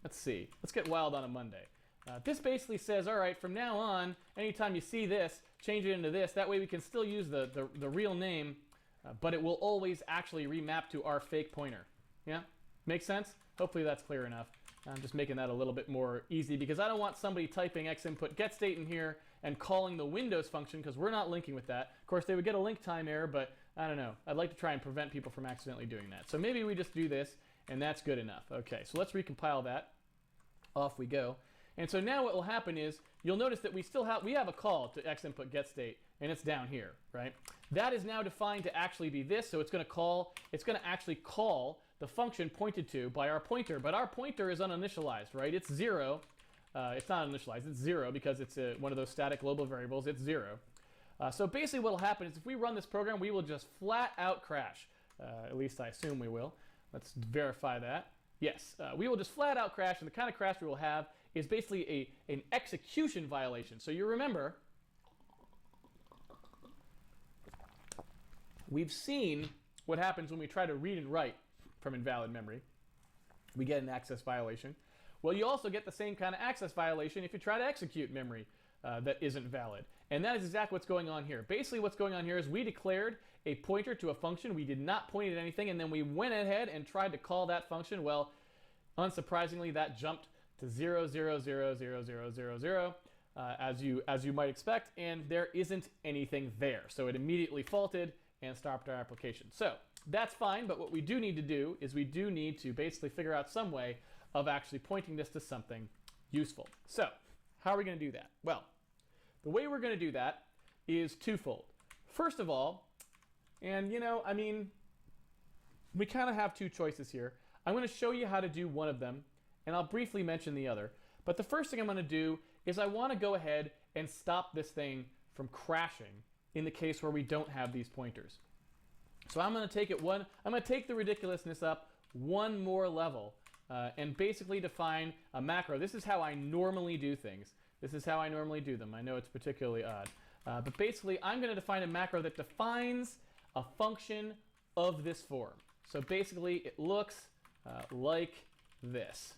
Let's see. Let's get wild on a Monday. This basically says, all right, from now on, anytime you see this, change it into this. That way we can still use the real name, but it will always actually remap to our fake pointer. Yeah? Make sense? Hopefully that's clear enough. I'm just making that a little bit more easy because I don't want somebody typing xinput get state in here and calling the Windows function because we're not linking with that. Of course, they would get a link time error, but I don't know. I'd like to try and prevent people from accidentally doing that. So maybe we just do this, and that's good enough. Okay, so let's recompile that. Off we go. And so now what will happen is you'll notice that we have a call to xinput get state, and it's down here, right? That is now defined to actually be this, so it's going to actually call the function pointed to by our pointer, but our pointer is uninitialized, right? It's 0. It's not initialized, it's 0 because it's one of those static global variables. It's 0. So basically what will happen is if we run this program, we will just flat out crash. At least I assume we will. Let's verify that. Yes, we will just flat out crash, and the kind of crash we will have is basically an execution violation. So you remember, we've seen what happens when we try to read and write from invalid memory. We get an access violation. Well, you also get the same kind of access violation if you try to execute memory that isn't valid. And that is exactly what's going on here. Basically what's going on here is we declared a pointer to a function. We did not point at anything, and then we went ahead and tried to call that function. Well, unsurprisingly, that jumped to 0, 0, 0, 0, 0, 0, 0, as you might expect, and there isn't anything there. So it immediately faulted and stopped our application. So that's fine, but what we do need to do is we do need to basically figure out some way of actually pointing this to something useful. So how are we going to do that? Well, the way we're going to do that is twofold. First of all, and I mean, we kind of have two choices here. I'm going to show you how to do one of them, and I'll briefly mention the other. But the first thing I'm going to do is I want to go ahead and stop this thing from crashing in the case where we don't have these pointers. So I'm going to take I'm going to take the ridiculousness up one more level and basically define a macro. This is how I normally do things. This is how I normally do them. I know it's particularly odd. But basically, I'm going to define a macro that defines a function of this form. So basically, it looks like this,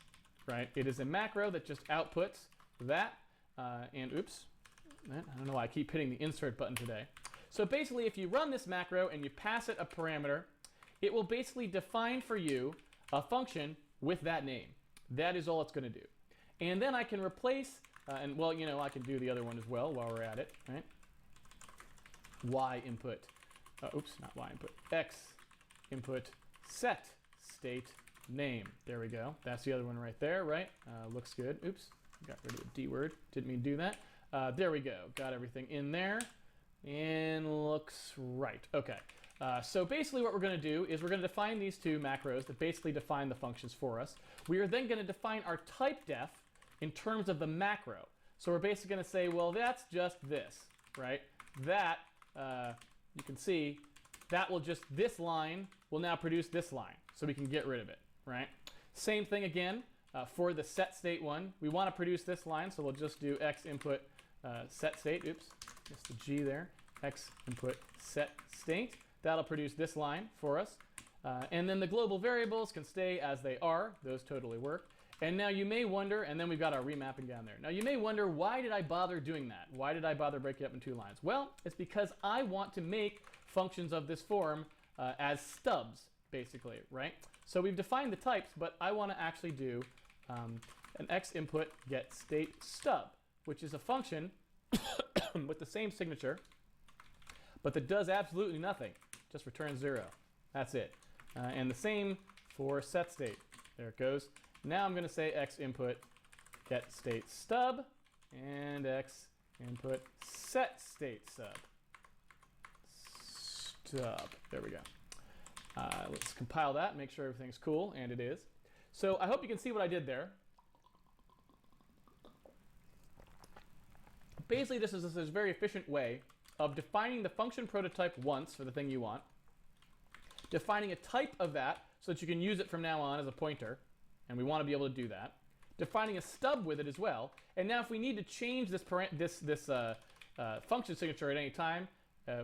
right? It is a macro that just outputs that, and oops, I don't know why I keep hitting the insert button today. So basically, if you run this macro and you pass it a parameter, it will basically define for you a function with that name. That is all it's going to do. And then I can replace, and well, I can do the other one as well while we're at it, right? Y input, oops, not Y input, X input set state name. There we go. That's the other one right there, right? Looks good. Oops, got rid of the D word. Didn't mean to do that. There we go. Got everything in there. And looks right. Okay. So basically what we're going to do is we're going to define these two macros that basically define the functions for us. We are then going to define our type def in terms of the macro. So we're basically going to say, well, that's just this, right? That, you can see, this line will now produce this line. So we can get rid of it, right? Same thing again for the set state one. We want to produce this line, so we'll just do x input set state. Oops, just the G there. X input set state. That'll produce this line for us. And then the global variables can stay as they are. Those totally work. And now you may wonder, and then we've got our remapping down there. Now you may wonder, why did I bother doing that? Why did I bother breaking it up in two lines? Well, it's because I want to make functions of this form as stubs, basically, right? So we've defined the types, but I want to actually do an x input get state stub, which is a function with the same signature, but that does absolutely nothing, just returns 0. That's it. And the same for set state. There it goes. Now I'm going to say x input get state stub and x input set state stub. There we go. Let's compile that, make sure everything's cool, and it is. So I hope you can see what I did there. Basically, this is a very efficient way of defining the function prototype once for the thing you want, defining a type of that so that you can use it from now on as a pointer, and we want to be able to do that, defining a stub with it as well, and now if we need to change this function signature at any time,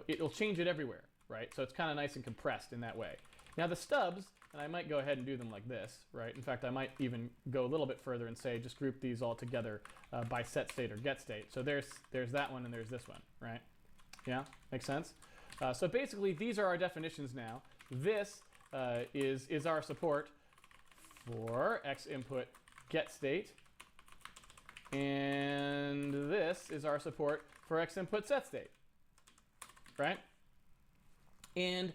it'll change it everywhere, right? So it's kind of nice and compressed in that way. Now the stubs, and I might go ahead and do them like this, right? In fact, I might even go a little bit further and say just group these all together by set state or get state. So there's that one and there's this one, right? Yeah, makes sense? So basically, these are our definitions now. This is our support for x input get state, and this is our support for x input set state, right? And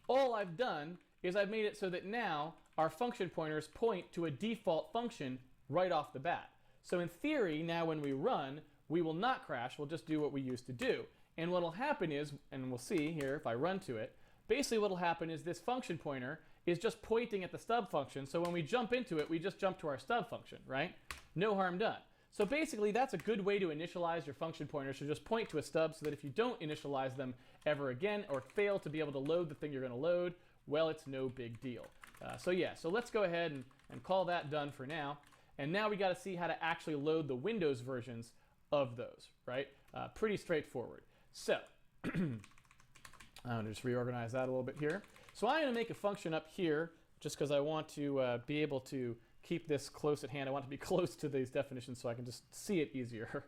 all I've done is I've made it so that now our function pointers point to a default function right off the bat. So in theory, now when we run, we will not crash, we'll just do what we used to do. And what will happen is, and we'll see here if I run to it, basically what will happen is this function pointer is just pointing at the stub function, so when we jump into it, we just jump to our stub function, right? No harm done. So basically, that's a good way to initialize your function pointers, to just point to a stub so that if you don't initialize them ever again or fail to be able to load the thing you're going to load, well, it's no big deal. So let's go ahead and call that done for now. And now we got to see how to actually load the Windows versions of those, right? Pretty straightforward. So I'm going to just reorganize that a little bit here. So I'm going to make a function up here just because I want to be able to keep this close at hand. I want to be close to these definitions so I can just see it easier,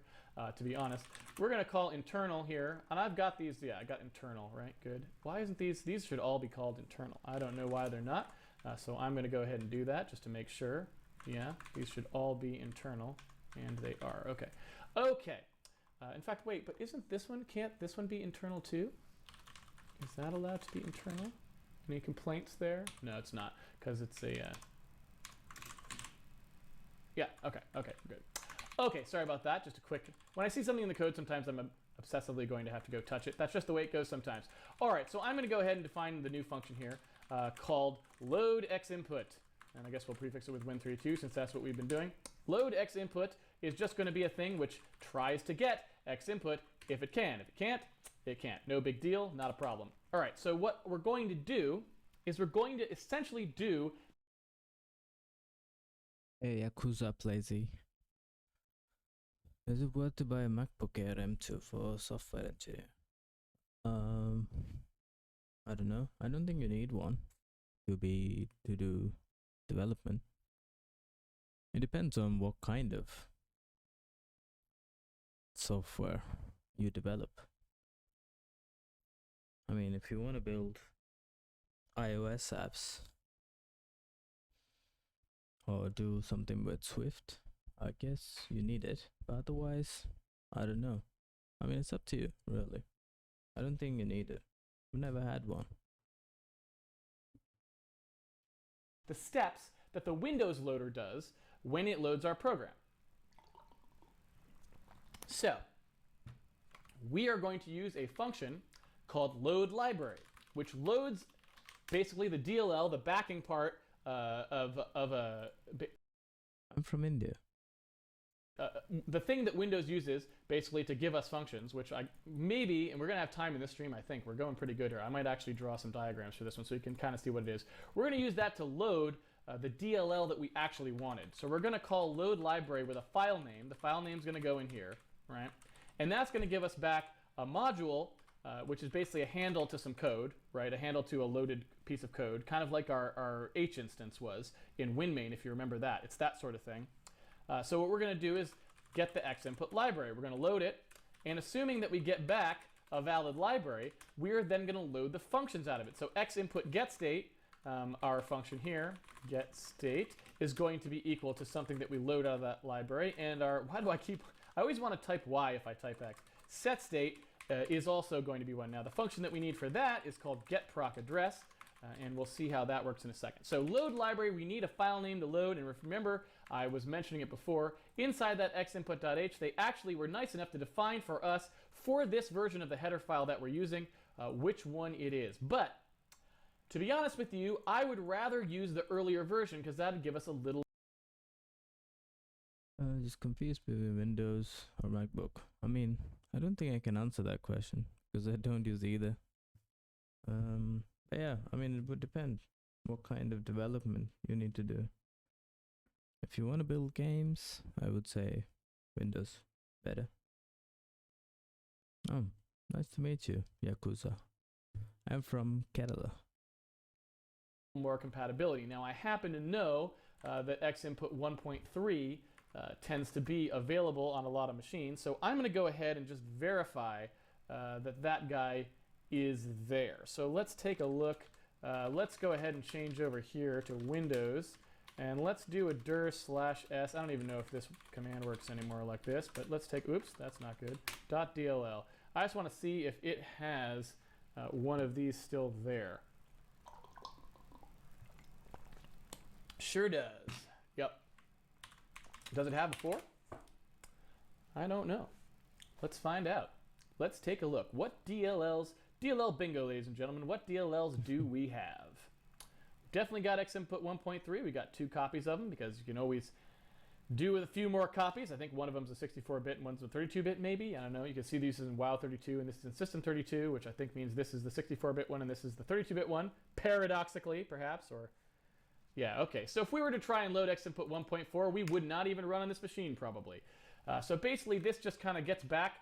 to be honest. We're going to call internal here, and I've got these, yeah, I got internal, right? Good. Why isn't these should all be called internal. I don't know why they're not, so I'm going to go ahead and do that just to make sure. Yeah, these should all be internal, and they are. Okay. Okay. In fact, wait, but can't this one be internal too? Is that allowed to be internal? Any complaints there? No, it's not, because it's a... Yeah, okay, good. Okay, sorry about that, just a quick... When I see something in the code, sometimes I'm obsessively going to have to go touch it. That's just the way it goes sometimes. All right, so I'm going to go ahead and define the new function here called load x input. And I guess we'll prefix it with win32 since that's what we've been doing. Load x input is just going to be a thing which tries to get x input if it can. If it can't, it can't. No big deal, not a problem. All right, so what we're going to do is we're going to essentially do... Hey, Yakuza Lazy. Is it worth to buy a MacBook Air M2 for software engineer? I don't know. I don't think you need one to do development. It depends on what kind of software you develop. I mean, if you want to build iOS apps or do something with Swift, I guess you need it. But otherwise, I don't know. I mean, it's up to you, really. I don't think you need it. I've never had one. The steps that the Windows loader does when it loads our program. So, we are going to use a function called load library, which loads basically the DLL, the backing part of a... I'm from India. The thing that Windows uses basically to give us functions, which and we're going to have time in this stream, I think. We're going pretty good here. I might actually draw some diagrams for this one so you can kind of see what it is. We're going to use that to load the DLL that we actually wanted. So we're going to call load library with a file name. The file name is going to go in here, right? And that's going to give us back a module, which is basically a handle to some code, right? A handle to a loaded piece of code, kind of like our H instance was in WinMain, if you remember that. It's that sort of thing. So what we're going to do is get the X input library. We're going to load it, and assuming that we get back a valid library, we're then going to load the functions out of it. So X input get state our function here, get state, is going to be equal to something that we load out of that library. And our, I always want to type y if I type x. Set state is also going to be 1. Now the function that we need for that is called getProcAddress, and we'll see how that works in a second. So load library, we need a file name to load, and remember, I was mentioning it before, inside that xinput.h, they actually were nice enough to define for us, for this version of the header file that we're using, which one it is. But to be honest with you, I would rather use the earlier version because that would give us a little. Just confused between Windows or MacBook. I mean, I don't think I can answer that question because I don't use either. But yeah, I mean, it would depend what kind of development you need to do. If you want to build games, I would say Windows better. Oh, nice to meet you, Yakuza. I'm from Kerala. More compatibility. Now I happen to know that xinput 1.3 tends to be available on a lot of machines, so I'm going to go ahead and just verify that guy is there. So let's take a look. Let's go ahead and change over here to Windows, and let's do a dir/s. I don't even know if this command works anymore like this, but let's take, oops, that's not good, .dll. I just want to see if it has one of these still there. Sure does. Yep. Does it have before? I don't know. Let's find out. Let's take a look. What DLL bingo, ladies and gentlemen, what DLLs do we have? Definitely got xinput 1.3. We got 2 copies of them because you can always do with a few more copies. I think one of them's a 64-bit and one's a 32-bit maybe. I don't know. You can see these in WoW32 and this is in System32, which I think means this is the 64-bit one and this is the 32-bit one, paradoxically perhaps, or yeah, okay. So if we were to try and load xinput 1.4, we would not even run on this machine probably. So basically this just kind of gets back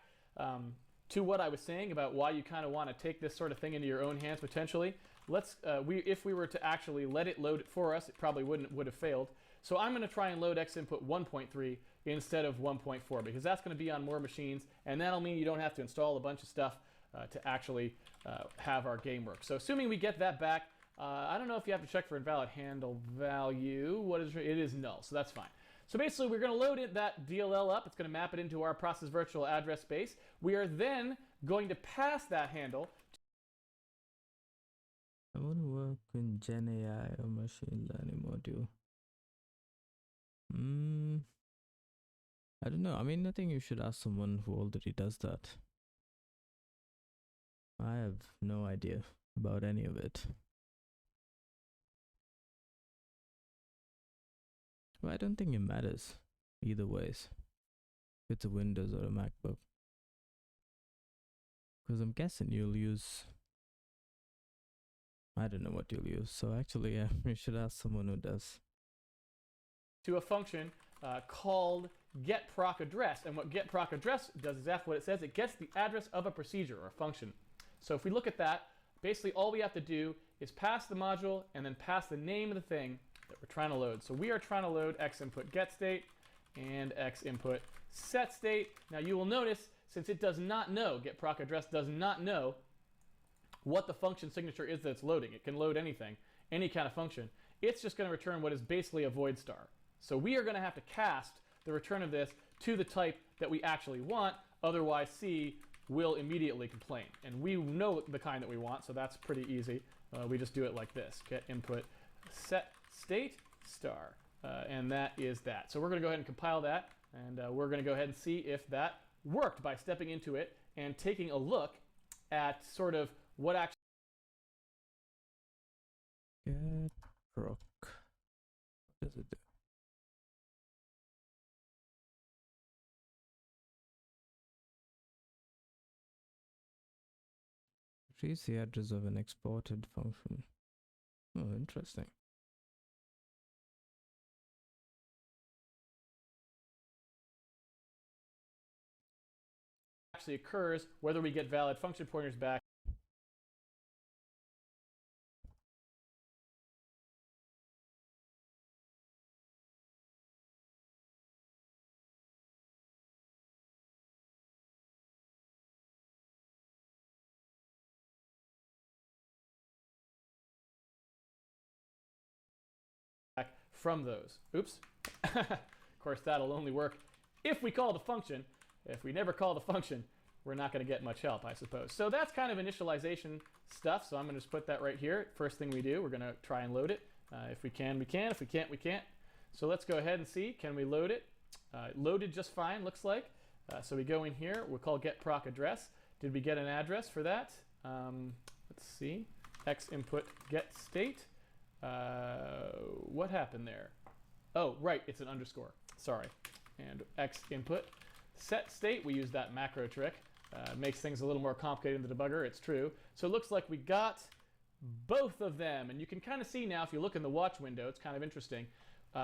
to what I was saying about why you kind of want to take this sort of thing into your own hands potentially. Let's if we were to actually let it load it for us, it probably would have failed. So I'm going to try and load xinput 1.3 instead of 1.4 because that's going to be on more machines, and that'll mean you don't have to install a bunch of stuff to actually have our game work. So assuming we get that back, I don't know if you have to check for invalid handle value. What is it? Is null, so that's fine. So basically, we're going to load that DLL up. It's going to map it into our process virtual address space. We are then going to pass that handle. I want to work in Gen AI or machine learning module. I don't know. I mean, I think you should ask someone who already does that. I have no idea about any of it. Well, I don't think it matters either ways. If it's a Windows or a MacBook. Because I'm guessing you'll use, I don't know what you'll use. So actually, yeah, you should ask someone who does. To a function called getProcAddress. And what getProcAddress does is exactly what it says. It gets the address of a procedure or a function. So if we look at that, basically all we have to do is pass the module and then pass the name of the thing that we're trying to load. So we are trying to load xinput getState and xinput setState. Now you will notice, since it does not know, getProcAddress does not know what the function signature is that it's loading. It can load anything, any kind of function. It's just going to return what is basically a void star. So we are going to have to cast the return of this to the type that we actually want, otherwise C will immediately complain. And we know the kind that we want, so that's pretty easy. We just do it like this, get input set state star, and that is that. So we're going to go ahead and compile that, and we're going to go ahead and see if that worked by stepping into it and taking a look at sort of what actually. Get proc. What does it do? Retrieve the address of an exported function. Oh, interesting. Actually occurs, whether we get valid function pointers back from those. Oops. Of course, that'll only work if we call the function. If we never call the function, we're not going to get much help, I suppose. So that's kind of initialization stuff. So I'm going to just put that right here. First thing we do, we're going to try and load it. If we can, we can. If we can't, we can't. So let's go ahead and see. Can we load it? Loaded just fine, looks like. So we go in here. We'll call get proc address. Did we get an address for that? Let's see. X input get state. What happened there? Oh, right. It's an underscore. Sorry. And X input set state. We use that macro trick. Makes things a little more complicated in the debugger. It's true. So it looks like we got both of them. And you can kind of see now, if you look in the watch window, it's kind of interesting.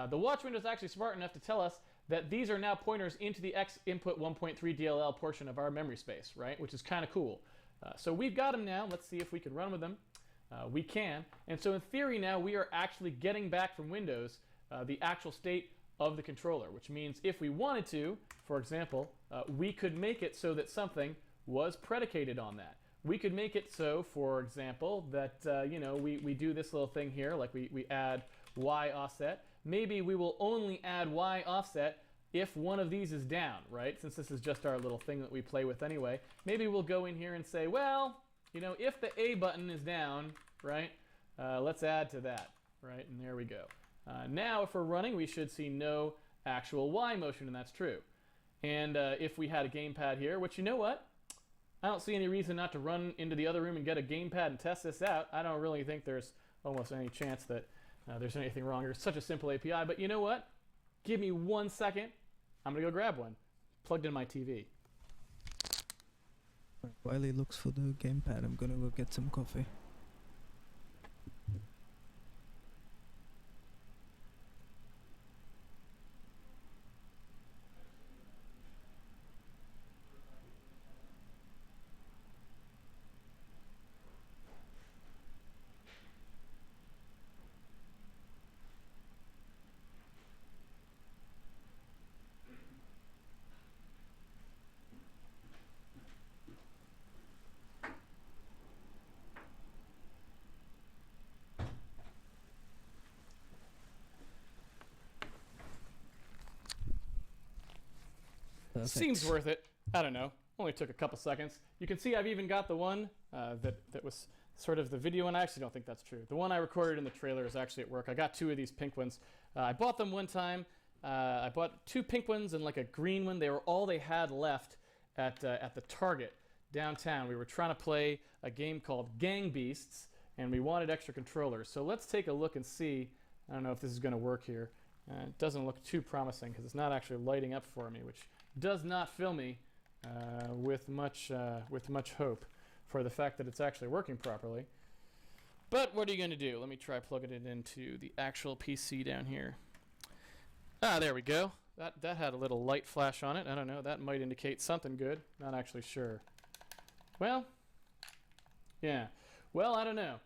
The watch window is actually smart enough to tell us that these are now pointers into the X input 1.3 DLL portion of our memory space, right? Which is kind of cool. So we've got them now. Let's see if we can run with them. We can. And so in theory now, we are actually getting back from Windows the actual state of the controller, which means if we wanted to, for example, we could make it so that something was predicated on that. We could make it so, for example, that we do this little thing here, like we add Y offset. Maybe we will only add Y offset if one of these is down, right? Since this is just our little thing that we play with anyway. Maybe we'll go in here and say, well, if the A button is down, right, let's add to that, right? And there we go. Now, if we're running, we should see no actual Y motion, and that's true. And if we had a gamepad here, which, you know what? I don't see any reason not to run into the other room and get a gamepad and test this out. I don't really think there's almost any chance that there's anything wrong. It's such a simple API, but you know what? Give me 1 second. I'm going to go grab one. Plugged in my TV. While he looks for the gamepad, I'm going to go get some coffee. Perfect. Seems worth it. I don't know. Only took a couple seconds. You can see I've even got the one that was sort of the video, and I actually don't think that's true. The one I recorded in the trailer is actually at work. I got 2 of these pink ones. I bought them one time. I bought 2 pink ones and like a green one. They were all they had left at the Target downtown. We were trying to play a game called Gang Beasts, and we wanted extra controllers. So let's take a look and see. I don't know if this is going to work here. It doesn't look too promising because it's not actually lighting up for me, which does not fill me with much hope for the fact that it's actually working properly. But what are you going to do? Let me try plugging it into the actual PC down here. Ah, there we go. That had a little light flash on it. I don't know. That might indicate something good. Not actually sure. Well, yeah. Well, I don't know.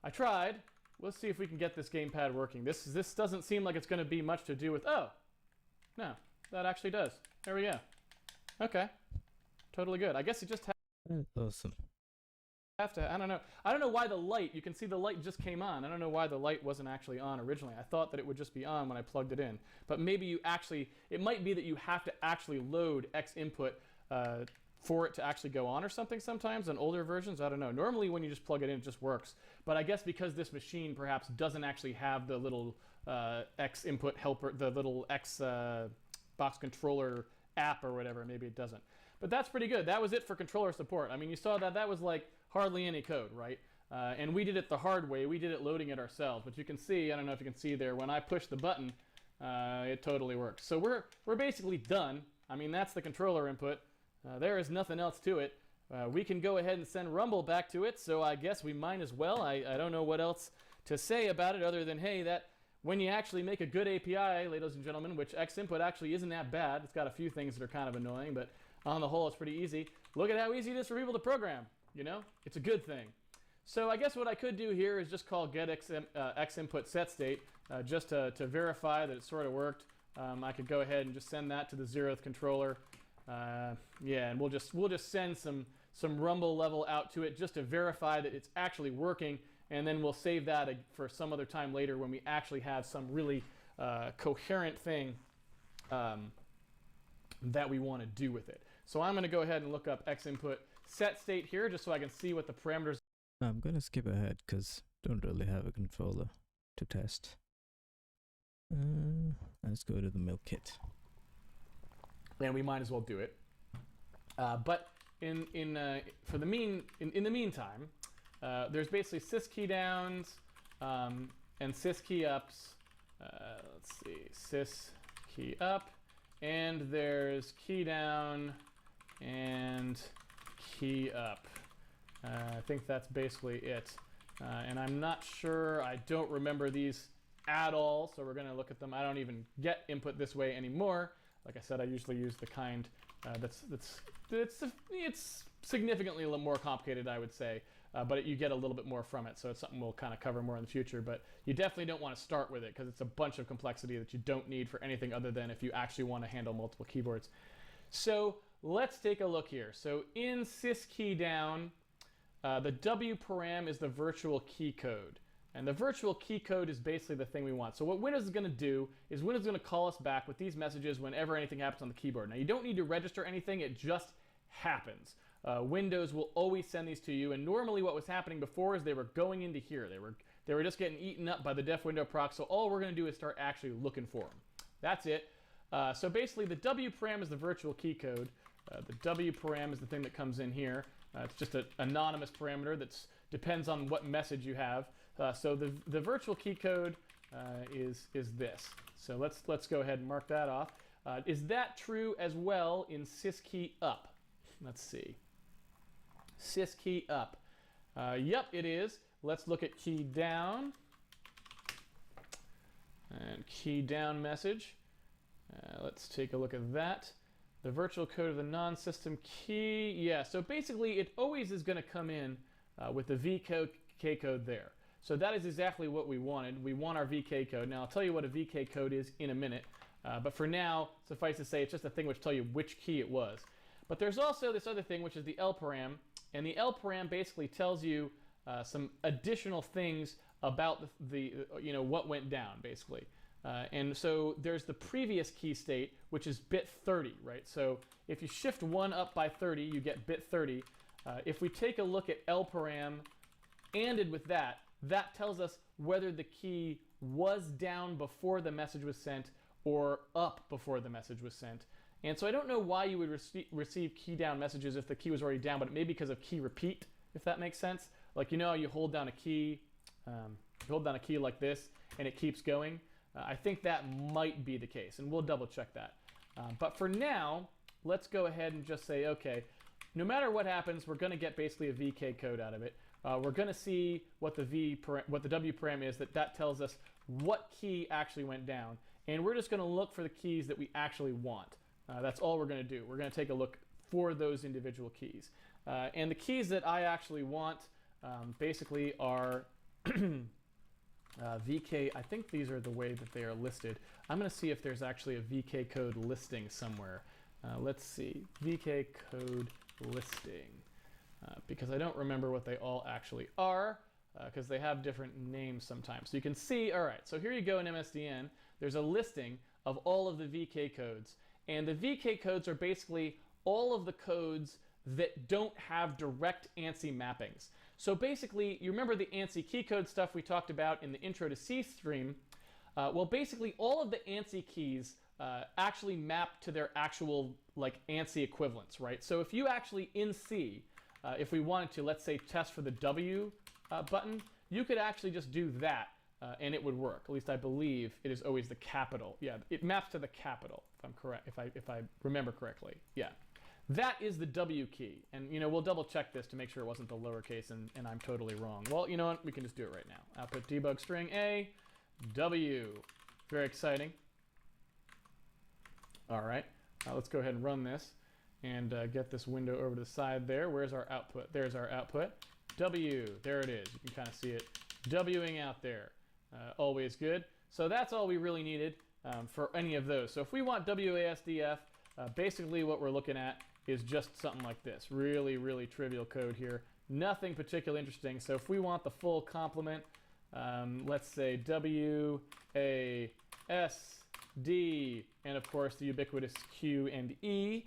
I tried. Let's see if we can get this gamepad working. This doesn't seem like it's going to be much to do with... Oh! No, that actually does. There we go. Okay. Totally good. I guess you just Awesome. have to... I don't know. I don't know why the light... You can see the light just came on. I don't know why the light wasn't actually on originally. I thought that it would just be on when I plugged it in. But maybe you actually... It might be that you have to actually load X input for it to actually go on or something sometimes on older versions. I don't know. Normally when you just plug it in, it just works. But I guess because this machine perhaps doesn't actually have the little X input helper, the little X box controller app or whatever, maybe it doesn't. But that's pretty good. That was it for controller support. I mean, you saw that was like hardly any code, right? And we did it the hard way. We did it loading it ourselves. But you can see, I don't know if you can see there, when I push the button, it totally works. So we're basically done. I mean, that's the controller input. There is nothing else to it. We can go ahead and send Rumble back to it, so I guess we might as well. I don't know what else to say about it other than, hey, that when you actually make a good API, ladies and gentlemen, which X input actually isn't that bad. It's got a few things that are kind of annoying, but on the whole, it's pretty easy. Look at how easy it is for people to program, you know? It's a good thing. So I guess what I could do here is just call get X input set state just to verify that it sort of worked. I could go ahead and just send that to the 0th controller. Yeah, and we'll just send some Rumble level out to it just to verify that it's actually working, and then we'll save that for some other time later when we actually have some really coherent thing that we want to do with it. So I'm going to go ahead and look up X input set state here just so I can see what the parameters. I'm gonna skip ahead because don't really have a controller to test. Let's go to the milk kit. And we might as well do it. But in the meantime, there's basically sys key downs and sys key ups. Let's see, sys key up, and there's key down and key up. I think that's basically it. And I'm not sure, I don't remember these at all, so we're going to look at them. I don't even get input this way anymore. Like I said, I usually use the kind it's significantly a little more complicated, I would say, but you get a little bit more from it, so it's something we'll kind of cover more in the future. But you definitely don't want to start with it because it's a bunch of complexity that you don't need for anything other than if you actually want to handle multiple keyboards. So let's take a look here. So in sys key down, the W param is the virtual key code. And the virtual key code is basically the thing we want. So what Windows is going to do is Windows is going to call us back with these messages whenever anything happens on the keyboard. Now you don't need to register anything, it just happens. Windows will always send these to you, and normally what was happening before is they were going into here. They were just getting eaten up by the def window proc, so all we're going to do is start actually looking for them. That's it. So basically the W param is the virtual key code. The W param is the thing that comes in here. It's just an anonymous parameter that depends on what message you have. So the virtual key code is this. So let's go ahead and mark that off. Is that true as well in sys key up? Let's see. Sys key up. Yep, it is. Let's look at key down. And key down message. Let's take a look at that. The virtual code of the non-system key. Yeah, so basically it always is going to come in with the VK code there. So that is exactly what we wanted. We want our VK code. Now I'll tell you what a VK code is in a minute. But for now, suffice to say, it's just a thing which tells you which key it was. But there's also this other thing, which is the L param. And the L param basically tells you some additional things about the what went down, basically. And so there's the previous key state, which is bit 30, right? So if you shift 1 up by 30, you get bit 30. If we take a look at L param ANDed with that, that tells us whether the key was down before the message was sent or up before the message was sent. And so I don't know why you would receive key down messages if the key was already down, but it may be because of key repeat, if that makes sense. Like, you hold down a key, like this, and it keeps going. I think that might be the case, and we'll double check that. But for now, let's go ahead and just say, okay, no matter what happens, we're going to get basically a VK code out of it. We're going to see what the W param is. That tells us what key actually went down, and we're just going to look for the keys that we actually want. That's all we're going to do. We're going to take a look for those individual keys, and the keys that I actually want basically are VK. I think these are the way that they are listed. I'm going to see if there's actually a VK code listing somewhere. Let's see, VK code listing. Because I don't remember what they all actually are, because they have different names sometimes. So you can see, all right, so here you go in MSDN. There's a listing of all of the VK codes. And the VK codes are basically all of the codes that don't have direct ANSI mappings. So basically, you remember the ANSI key code stuff we talked about in the Intro to C stream? Well, basically, all of the ANSI keys actually map to their actual ANSI equivalents, right? So if you actually in C, if we wanted to, let's say, test for the W button, you could actually just do that, and it would work. At least I believe it is always the capital. Yeah, it maps to the capital, if I'm correct, if I remember correctly. Yeah, that is the W key, and we'll double check this to make sure it wasn't the lowercase, and I'm totally wrong. Well, you know what? We can just do it right now. Output debug string A, W. Very exciting. All right, let's go ahead and run this. And get this window over to the side there. Where's our output? There's our output. W, there it is. You can kind of see it Wing out there. Always good. So that's all we really needed for any of those. So if we want WASDF, basically what we're looking at is just something like this. Really, really trivial code here. Nothing particularly interesting. So if we want the full complement, let's say W, A, S, D, and of course the ubiquitous Q and E.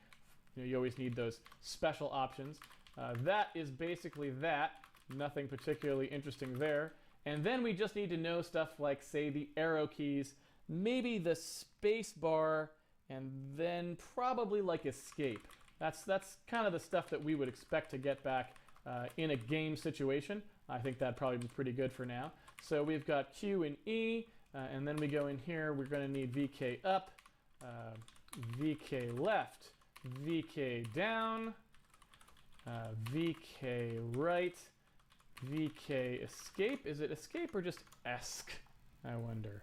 You always need those special options. That is basically that. Nothing particularly interesting there. And then we just need to know stuff like, say, the arrow keys, maybe the space bar, and then probably like escape. That's kind of the stuff that we would expect to get back in a game situation. I think that'd probably be pretty good for now. So we've got Q and E, and then we go in here, we're going to need VK up, VK left, VK down, VK right, VK escape. Is it escape or just esc? I wonder.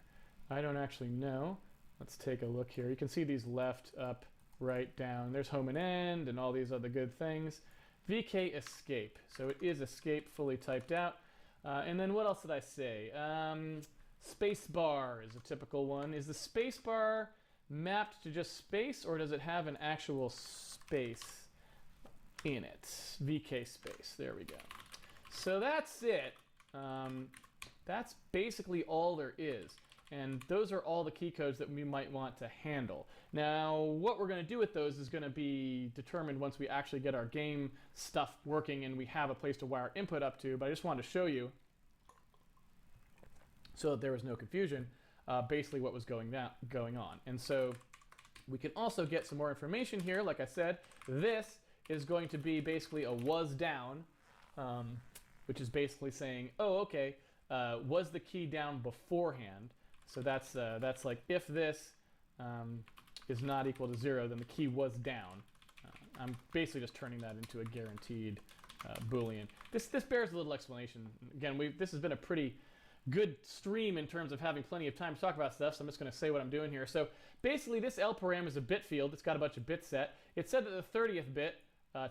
I don't actually know. Let's take a look here. You can see these left, up, right, down. There's home and end and all these other good things. VK escape. So it is escape fully typed out. And then what else did I say? Space bar is a typical one. Is the space bar mapped to just space, or does it have an actual space in it? VK space. There we go. So that's it. That's basically all there is. And those are all the key codes that we might want to handle. Now, what we're going to do with those is going to be determined once we actually get our game stuff working and we have a place to wire input up to. But I just wanted to show you, so that there was no confusion, basically what was going on. And so we can also get some more information here. Like I said, this is going to be basically a was down, which is basically saying, oh, okay, was the key down beforehand? So that's like if this is not equal to 0, then the key was down. I'm basically just turning that into a guaranteed Boolean. This bears a little explanation. Again, this has been a pretty good stream in terms of having plenty of time to talk about stuff, so I'm just going to say what I'm doing here. So basically this L param is a bit field. It's got a bunch of bits set. It said that the 30th bit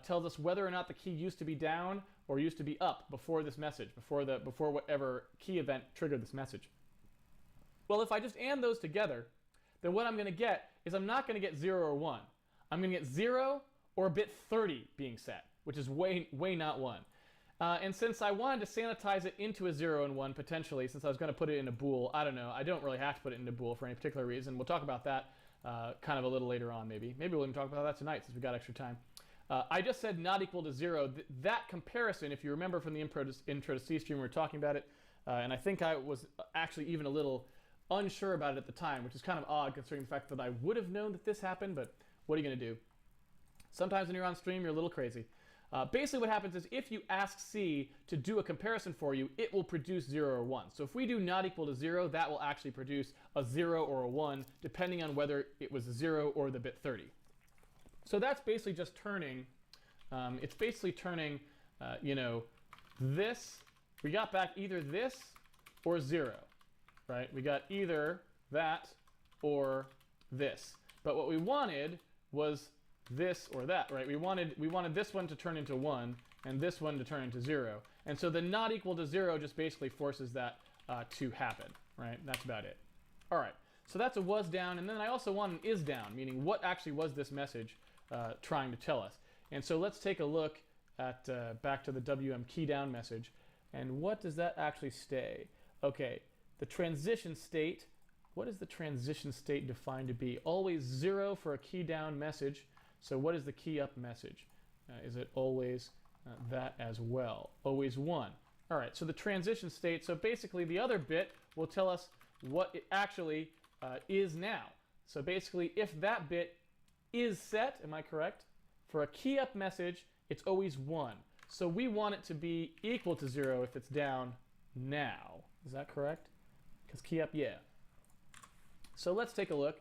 tells us whether or not the key used to be down or used to be up before this message, before whatever key event triggered this message. Well, if I just AND those together, then what I'm going to get is I'm not going to get 0 or 1. I'm going to get 0 or bit 30 being set, which is way not 1. And since I wanted to sanitize it into a 0 and 1 potentially, since I was going to put it in a bool, I don't know. I don't really have to put it in a bool for any particular reason. We'll talk about that kind of a little later on, maybe. Maybe we'll even talk about that tonight since we got extra time. I just said not equal to 0. That comparison, if you remember from the intro to C stream, we were talking about it, and I think I was actually even a little unsure about it at the time, which is kind of odd considering the fact that I would have known that this happened, but what are you going to do? Sometimes when you're on stream, you're a little crazy. Basically what happens is if you ask C to do a comparison for you, it will produce 0 or 1. So if we do not equal to 0, that will actually produce a 0 or a 1, depending on whether it was a 0 or the bit 30. So that's basically just turning, it's basically turning, you know, this, we got back either this or 0, right? We got either that or this. But what we wanted was this or that, right? We wanted this one to turn into 1 and this one to turn into 0. And so the not equal to 0 just basically forces that to happen, right? That's about it. All right, so that's a was down, and then I also want an is down, meaning what actually was this message trying to tell us. And so let's take a look at back to the WM key down message, and what does that actually say? Okay, the transition state, what is the transition state defined to be? Always 0 for a key down message. So what is the key up message? Is it always that as well? Always 1. All right, so the transition state, so basically the other bit will tell us what it actually is now. So basically if that bit is set, am I correct? For a key up message, it's always 1. So we want it to be equal to 0 if it's down now. Is that correct? Because key up, yeah. So let's take a look.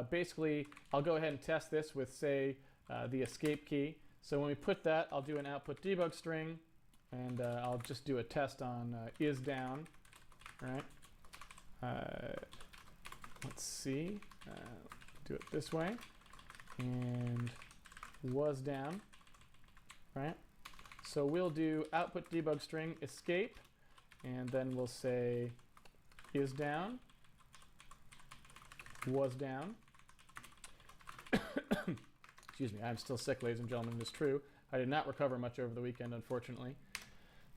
Basically, I'll go ahead and test this with, say, the escape key. So when we put that, I'll do an output debug string, and I'll just do a test on is down, right? Let's see. Do it this way. And was down, right? So we'll do output debug string escape, and then we'll say is down, was down. Excuse me, I'm still sick, ladies and gentlemen, it's true. I did not recover much over the weekend, unfortunately.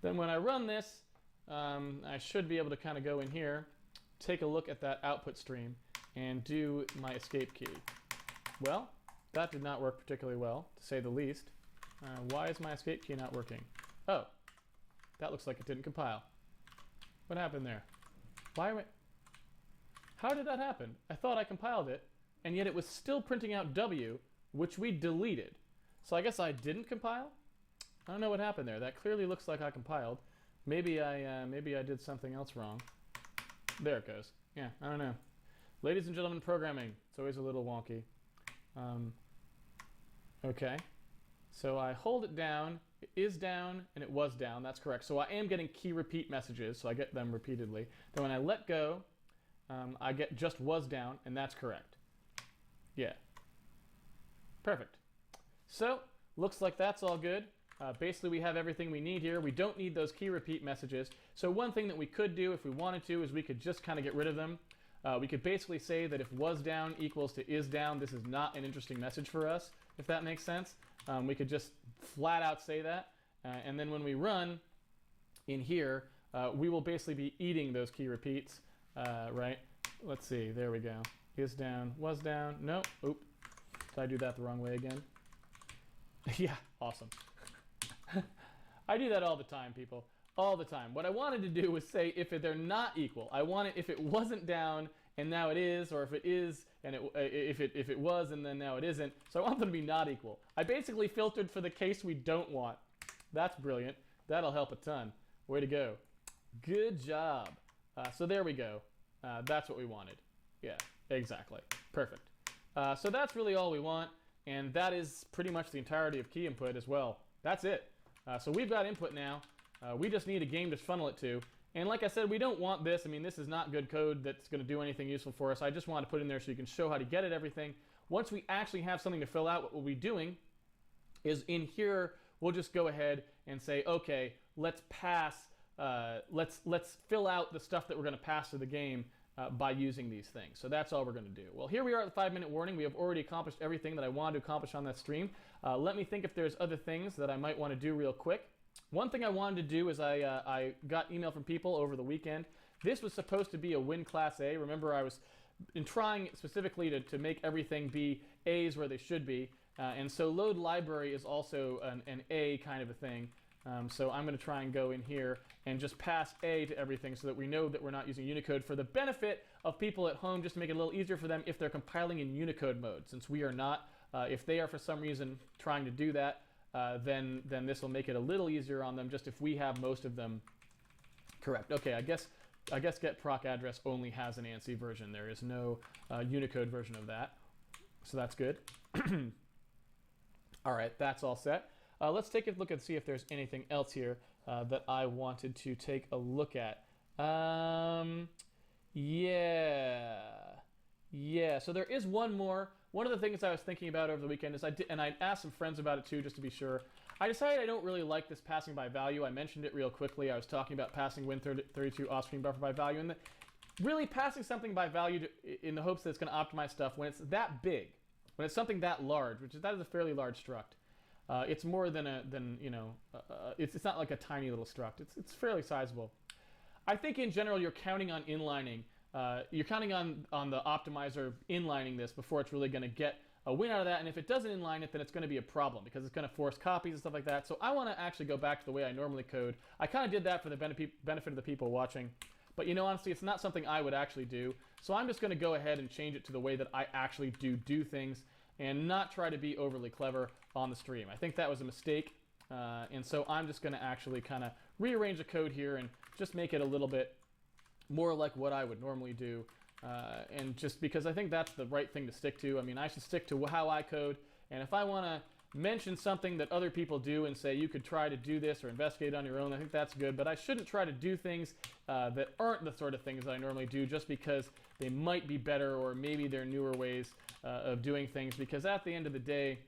Then when I run this, I should be able to kind of go in here, take a look at that output stream, and do my escape key. Well, that did not work particularly well, to say the least. Why is my escape key not working? Oh, that looks like it didn't compile. What happened there? Why am I... How did that happen? I thought I compiled it, and yet it was still printing out W, which we deleted. So I guess I didn't compile? I don't know what happened there. That clearly looks like I compiled. Maybe I did something else wrong. There it goes. Yeah, I don't know. Ladies and gentlemen, programming. It's always a little wonky. Okay. So I hold it down. It is down, and it was down. That's correct. So I am getting key repeat messages, so I get them repeatedly. Then when I let go, I get just was down, and that's correct. Yeah. Perfect. So, looks like that's all good. Basically, we have everything we need here. We don't need those key repeat messages. So one thing that we could do if we wanted to is we could just kind of get rid of them. We could basically say that if was down equals to is down, this is not an interesting message for us, if that makes sense. We could just flat out say that. And then when we run in here, we will basically be eating those key repeats, right? Let's see, there we go. Is down, was down, no, oop. Did I do that the wrong way again? Yeah, awesome. I do that all the time, people. All the time. What I wanted to do was say if they're not equal. I wanted if it wasn't down and now it is, or if it is and if it was and then now it isn't. So I want them to be not equal. I basically filtered for the case we don't want. That's brilliant. That'll help a ton. Way to go. Good job. So there we go. That's what we wanted. Yeah, exactly. Perfect. So that's really all we want, and that is pretty much the entirety of key input as well. That's it. So we've got input now. We just need a game to funnel it to. And like I said, we don't want this. I mean, this is not good code that's going to do anything useful for us. I just want to put in there so you can show how to get at everything. Once we actually have something to fill out, what we'll be doing is in here, we'll just go ahead and say, okay, let's pass, let's fill out the stuff that we're going to pass to the game by using these things. So that's all we're going to do. Well, here we are at the 5-minute warning. We have already accomplished everything that I wanted to accomplish on that stream. Let me think if there's other things that I might want to do real quick. One thing I wanted to do is I got email from people over the weekend. This was supposed to be a win class A. Remember, I was trying specifically to make everything be A's where they should be. And so load library is also an A kind of a thing. So I'm going to try and go in here and just pass A to everything so that we know that we're not using Unicode for the benefit of people at home, just to make it a little easier for them if they're compiling in Unicode mode. Since we are not, if they are for some reason trying to do that, then this will make it a little easier on them, just if we have most of them correct. Okay, I guess get proc address only has an ANSI version. There is no Unicode version of that, so that's good. All right, that's all set. Let's take a look and see if there's anything else here that I wanted to take a look at. Yeah. So there is one more. One of the things I was thinking about over the weekend is and I asked some friends about it too, just to be sure. I decided I don't really like this passing by value. I mentioned it real quickly. I was talking about passing Win32 off-screen buffer by value, and really passing something by value in the hopes that it's going to optimize stuff when it's that big, when it's something that large, that is a fairly large struct. It's more than it's not like a tiny little struct. It's fairly sizable. I think in general you're counting on inlining. You're counting on the optimizer inlining this before it's really going to get a win out of that. And if it doesn't inline it, then it's going to be a problem because it's going to force copies and stuff like that. So I want to actually go back to the way I normally code. I kind of did that for the benefit of the people watching. But honestly, it's not something I would actually do. So I'm just going to go ahead and change it to the way that I actually do things and not try to be overly clever on the stream. I think that was a mistake. And so I'm just going to actually kind of rearrange the code here and just make it a little bit more like what I would normally do. And just because I think that's the right thing to stick to. I mean, I should stick to how I code. And if I want to mention something that other people do and say you could try to do this or investigate on your own, I think that's good. But I shouldn't try to do things that aren't the sort of things that I normally do just because they might be better or maybe they're newer ways of doing things. Because at the end of the day,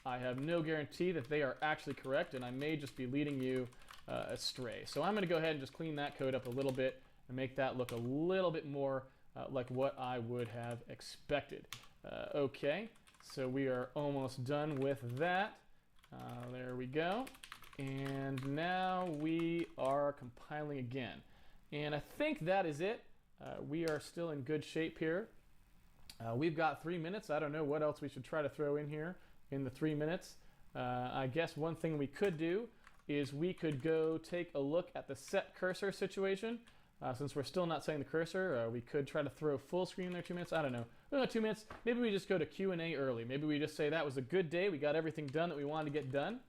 I have no guarantee that they are actually correct, and I may just be leading you astray. So I'm going to go ahead and just clean that code up a little bit and make that look a little bit more like what I would have expected. Okay, so we are almost done with that. There we go. And now we are compiling again. And I think that is it. We are still in good shape here. We've got 3 minutes. I don't know what else we should try to throw in here in the 3 minutes. I guess one thing we could do is we could go take a look at the set cursor situation. Since we're still not setting the cursor, we could try to throw full screen in there 2 minutes. I don't know. 2 minutes. Maybe we just go to Q&A early. Maybe we just say that was a good day. We got everything done that we wanted to get done.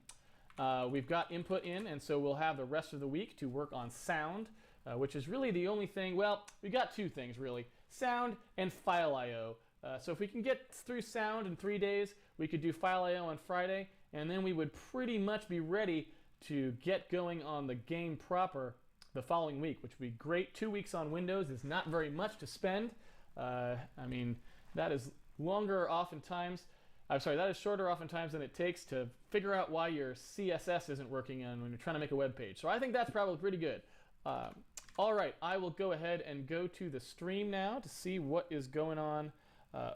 We've got input in, and so we'll have the rest of the week to work on sound, which is really the only thing. Well, we got two things really: sound and file I/O. So if we can get through sound in 3 days, we could do file I/O on Friday, and then we would pretty much be ready to get going on the game proper the following week, which would be great. 2 weeks on Windows is not very much to spend. I mean, that is longer oftentimes. I'm sorry, that is shorter oftentimes than it takes to figure out why your CSS isn't working on when you're trying to make a web page. So I think that's probably pretty good. All right, I will go ahead and go to the stream now to see what is going on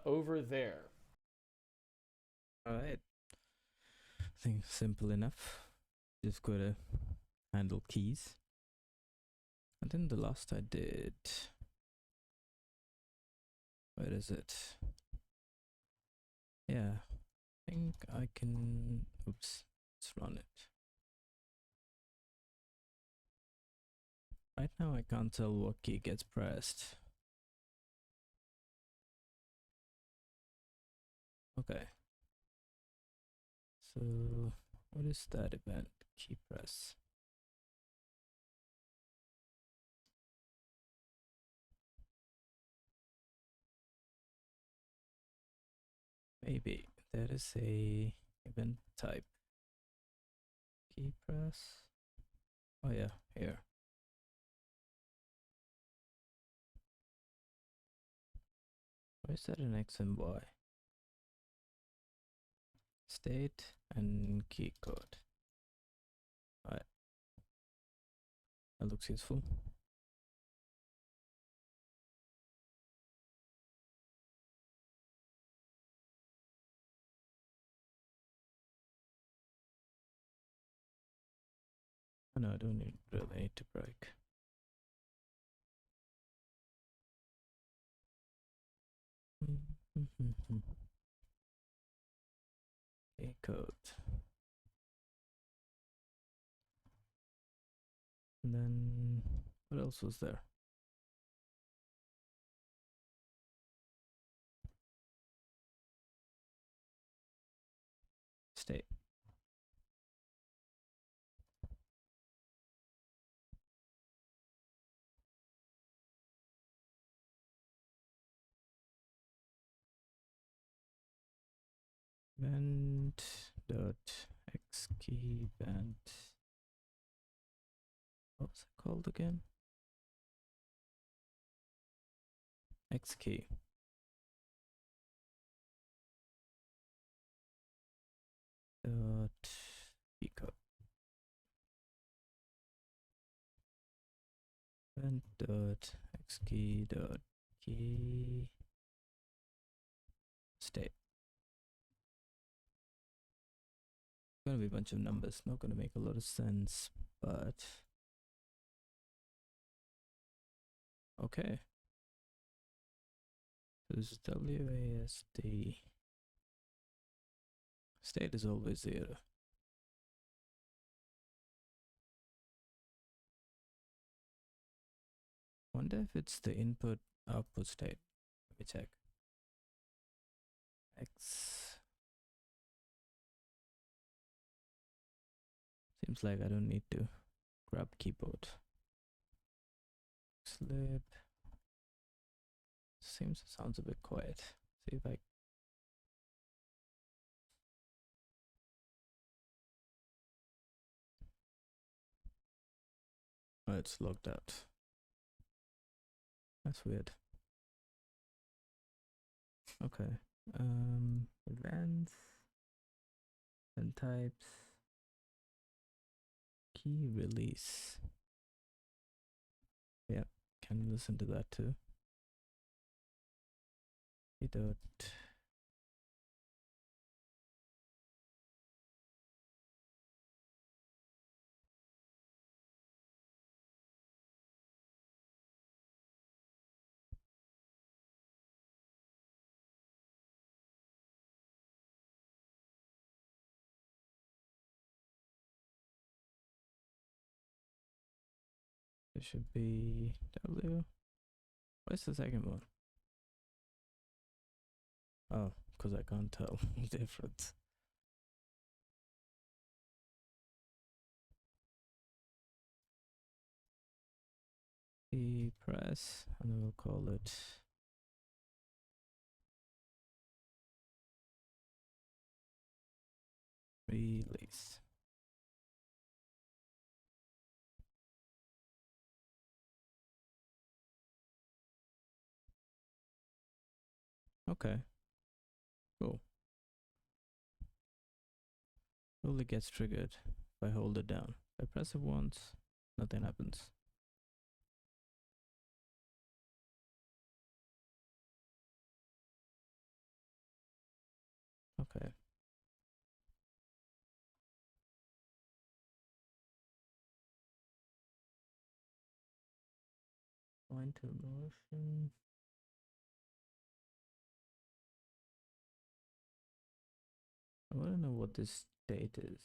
over there. All right. I think simple enough. Just go to handle keys. And then the last I did. Where is it? Yeah, I think I can. Oops, let's run it. Right now, I can't tell what key gets pressed. Okay. So, what is that event? Key press. Maybe there is a event type. Key press. Oh yeah, here. Why is that an X and Y? State and key code. Alright. That looks useful. Oh, no, I don't really need to break. A code. And then what else was there? State. Event dot x key event. What was it called again? X key. Dot key code. Event dot x key dot key state. Gonna be a bunch of numbers, not gonna make a lot of sense, but okay. This is WASD. State is always 0. Wonder if it's the input output state. Let me check. X. Seems like I don't need to grab keyboard. Slip. Sounds a bit quiet. See if I. Oh, it's logged out. That's weird. Okay. Events and types. Key release. Yeah, can listen to that too. Dot It should be W. What's the second one? Oh, because I can't tell the difference. The press, and then we'll call it release. Okay, cool. Only gets triggered if I hold it down. If I press it once, nothing happens. Okay. Point to motion. I want to know what this state is.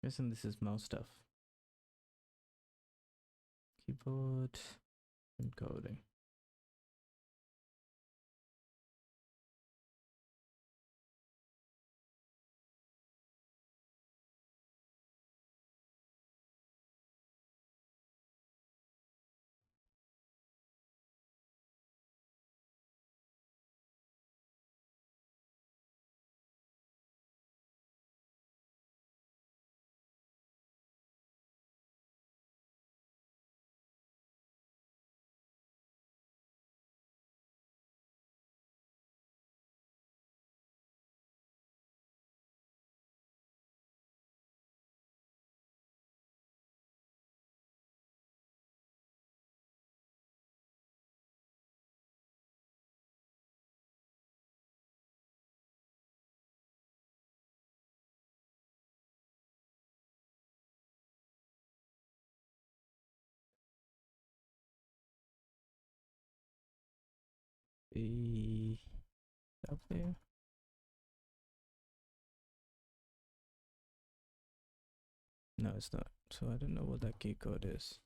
Guessing this is mouse stuff. Keyboard encoding. The W. No, it's not. So I don't know what that key code is.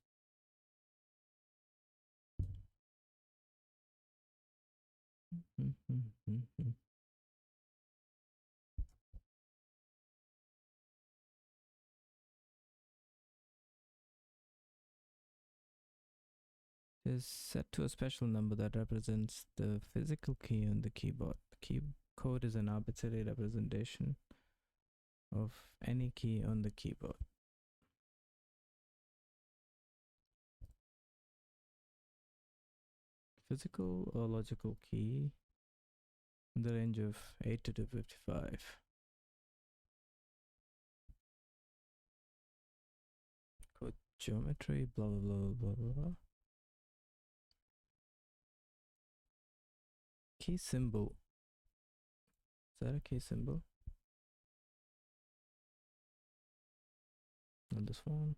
Is set to a special number that represents the physical key on the keyboard. The key code is an arbitrary representation of any key on the keyboard. Physical or logical key in the range of 8 to 255. Code geometry, blah blah blah blah blah. Key symbol. Is that a key symbol? On this one.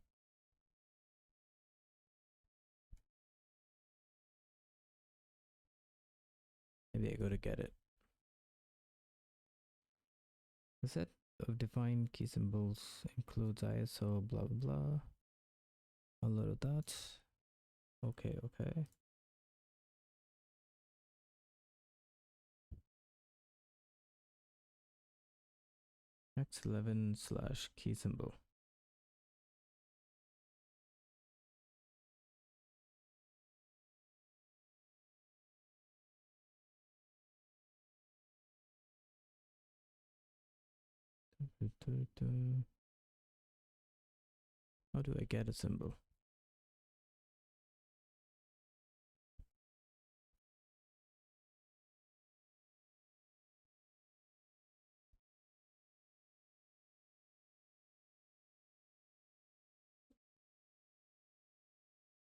Maybe I go to get it. The set of defined key symbols includes ISO, blah blah blah. A lot of that. Okay, okay. X11 slash key symbol. How do I get a symbol?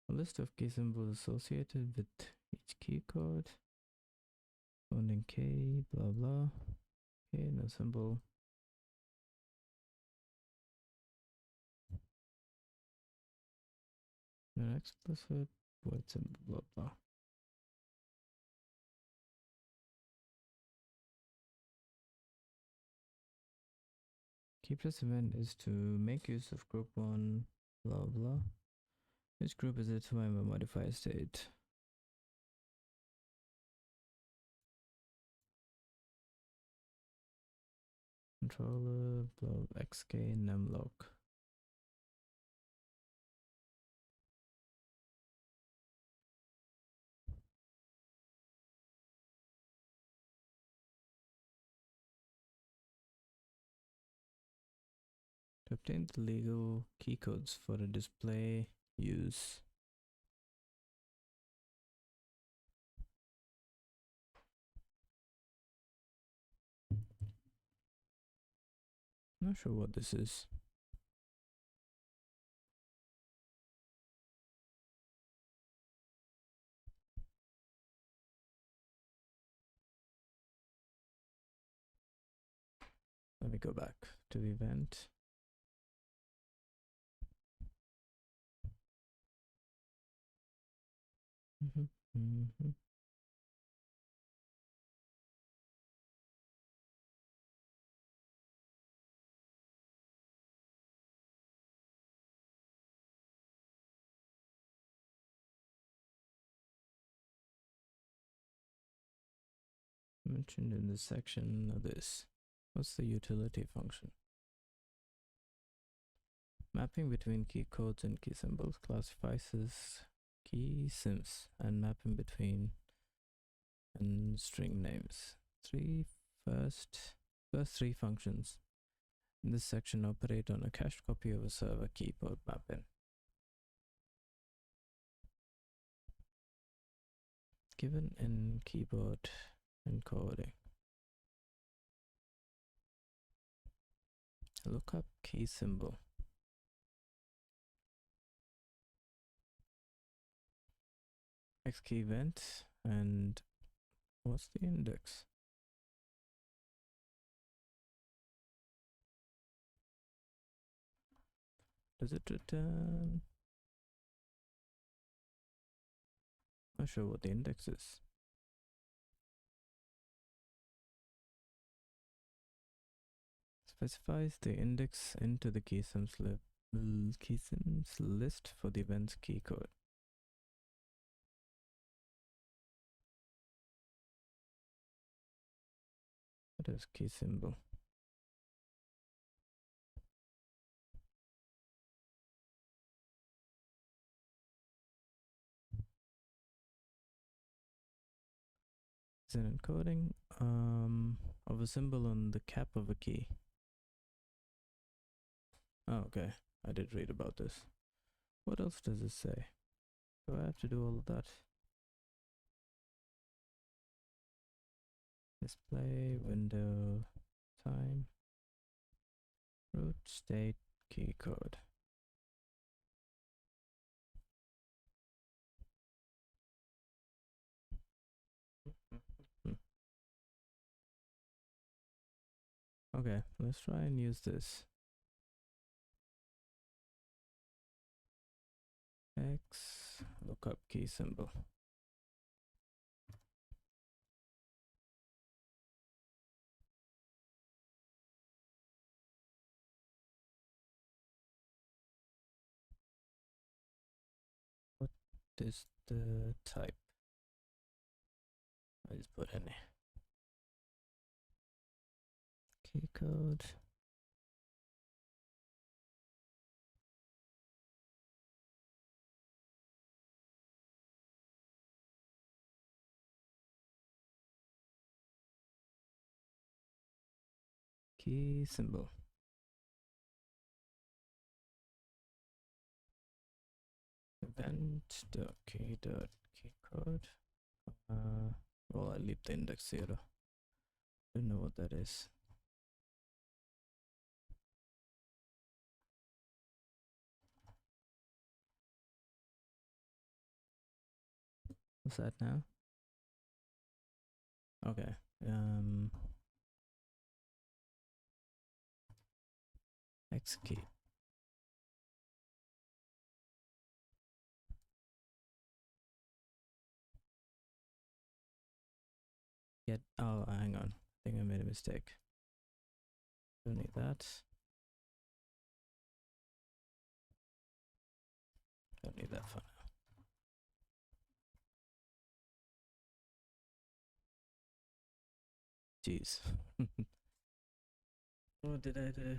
A list of key symbols associated with each key code. Founding K, blah blah. Okay, no symbol. An explicit void symbol, blah blah. Key press event is to make use of group one, blah blah. Which group is it to my modifier state? Controller, blah, xk, numlock. To obtain the legal key codes for the display use. Not sure what this is. Let me go back to the event. Mentioned in this section of this. What's the utility function? Mapping between key codes and key symbols classifies as key sims and mapping between and string names. First three functions in this section operate on a cached copy of a server keyboard mapping. Given in keyboard encoding. Look up key symbol. X key event and what's the index? Does it return? Not sure what the index is. Specifies the index into the keysims list for the event's key code. What is key symbol? Is an encoding of a symbol on the cap of a key. Oh, okay. I did read about this. What else does it say? Do I have to do all of that? Display, window, time, root, state, key code. Okay, let's try and use this. X, look up key symbol. What is the type? I just put any. Key code. Key symbol. Event.key code. Well, I leave the index 0. Don't know what that is. What's that now? Okay. X key. get. Oh, hang on. I think I made a mistake. Don't need that. Don't need that for now. Jeez. What did I do?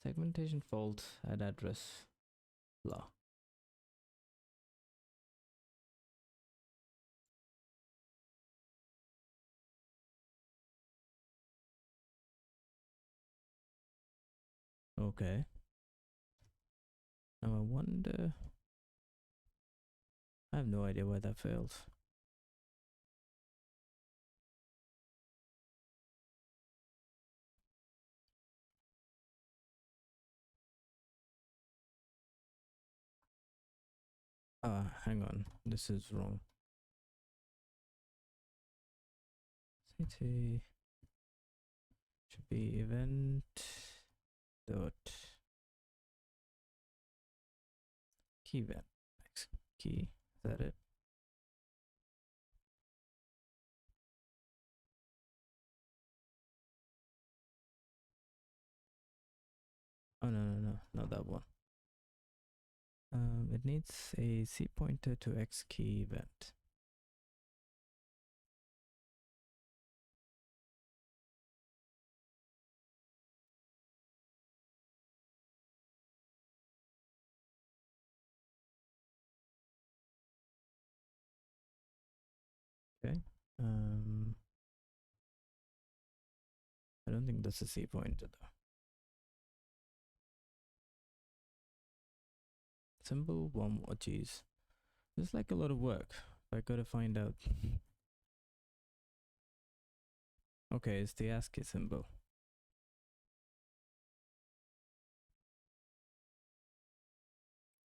Segmentation fault at address. Blah. Okay. Now I wonder. I have no idea why that failed. Hang on. This is wrong. CT should be event dot key event. X key. Is that it? Oh no, not that one. It needs a C pointer to X key event. Okay. I don't think that's a C pointer though. Symbol one. Oh geez, there's like a lot of work. I gotta find out. Okay, it's the ASCII symbol.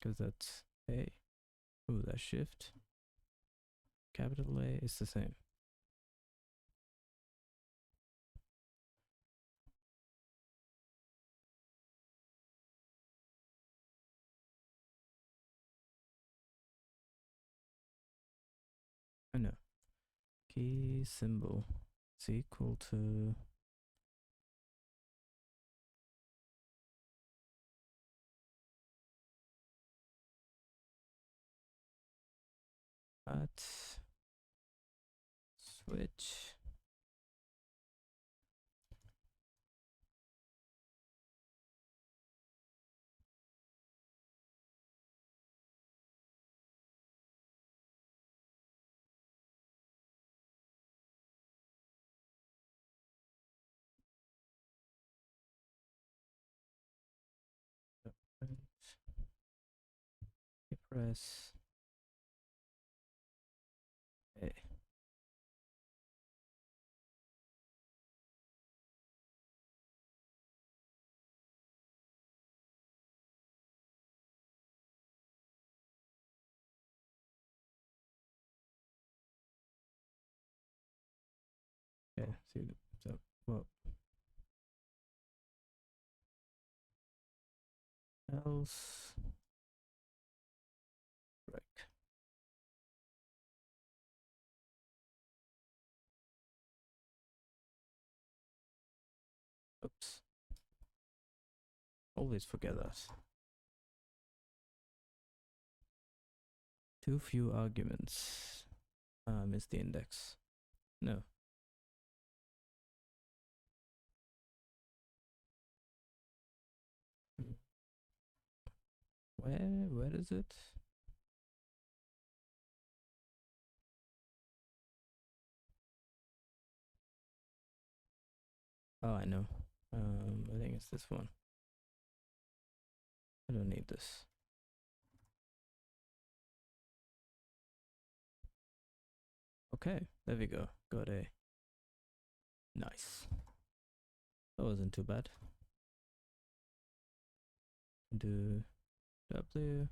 Because that's A. Ooh, that's shift. Capital A is the same. I know. Key symbol is equal to at switch press A. Okay, see, so well, else break. Oops, always forget that. Too few arguments. Is the index? No. Where is it? Oh, I know. I think it's this one. I don't need this. Okay, there we go. Got A. Nice. That wasn't too bad. Do W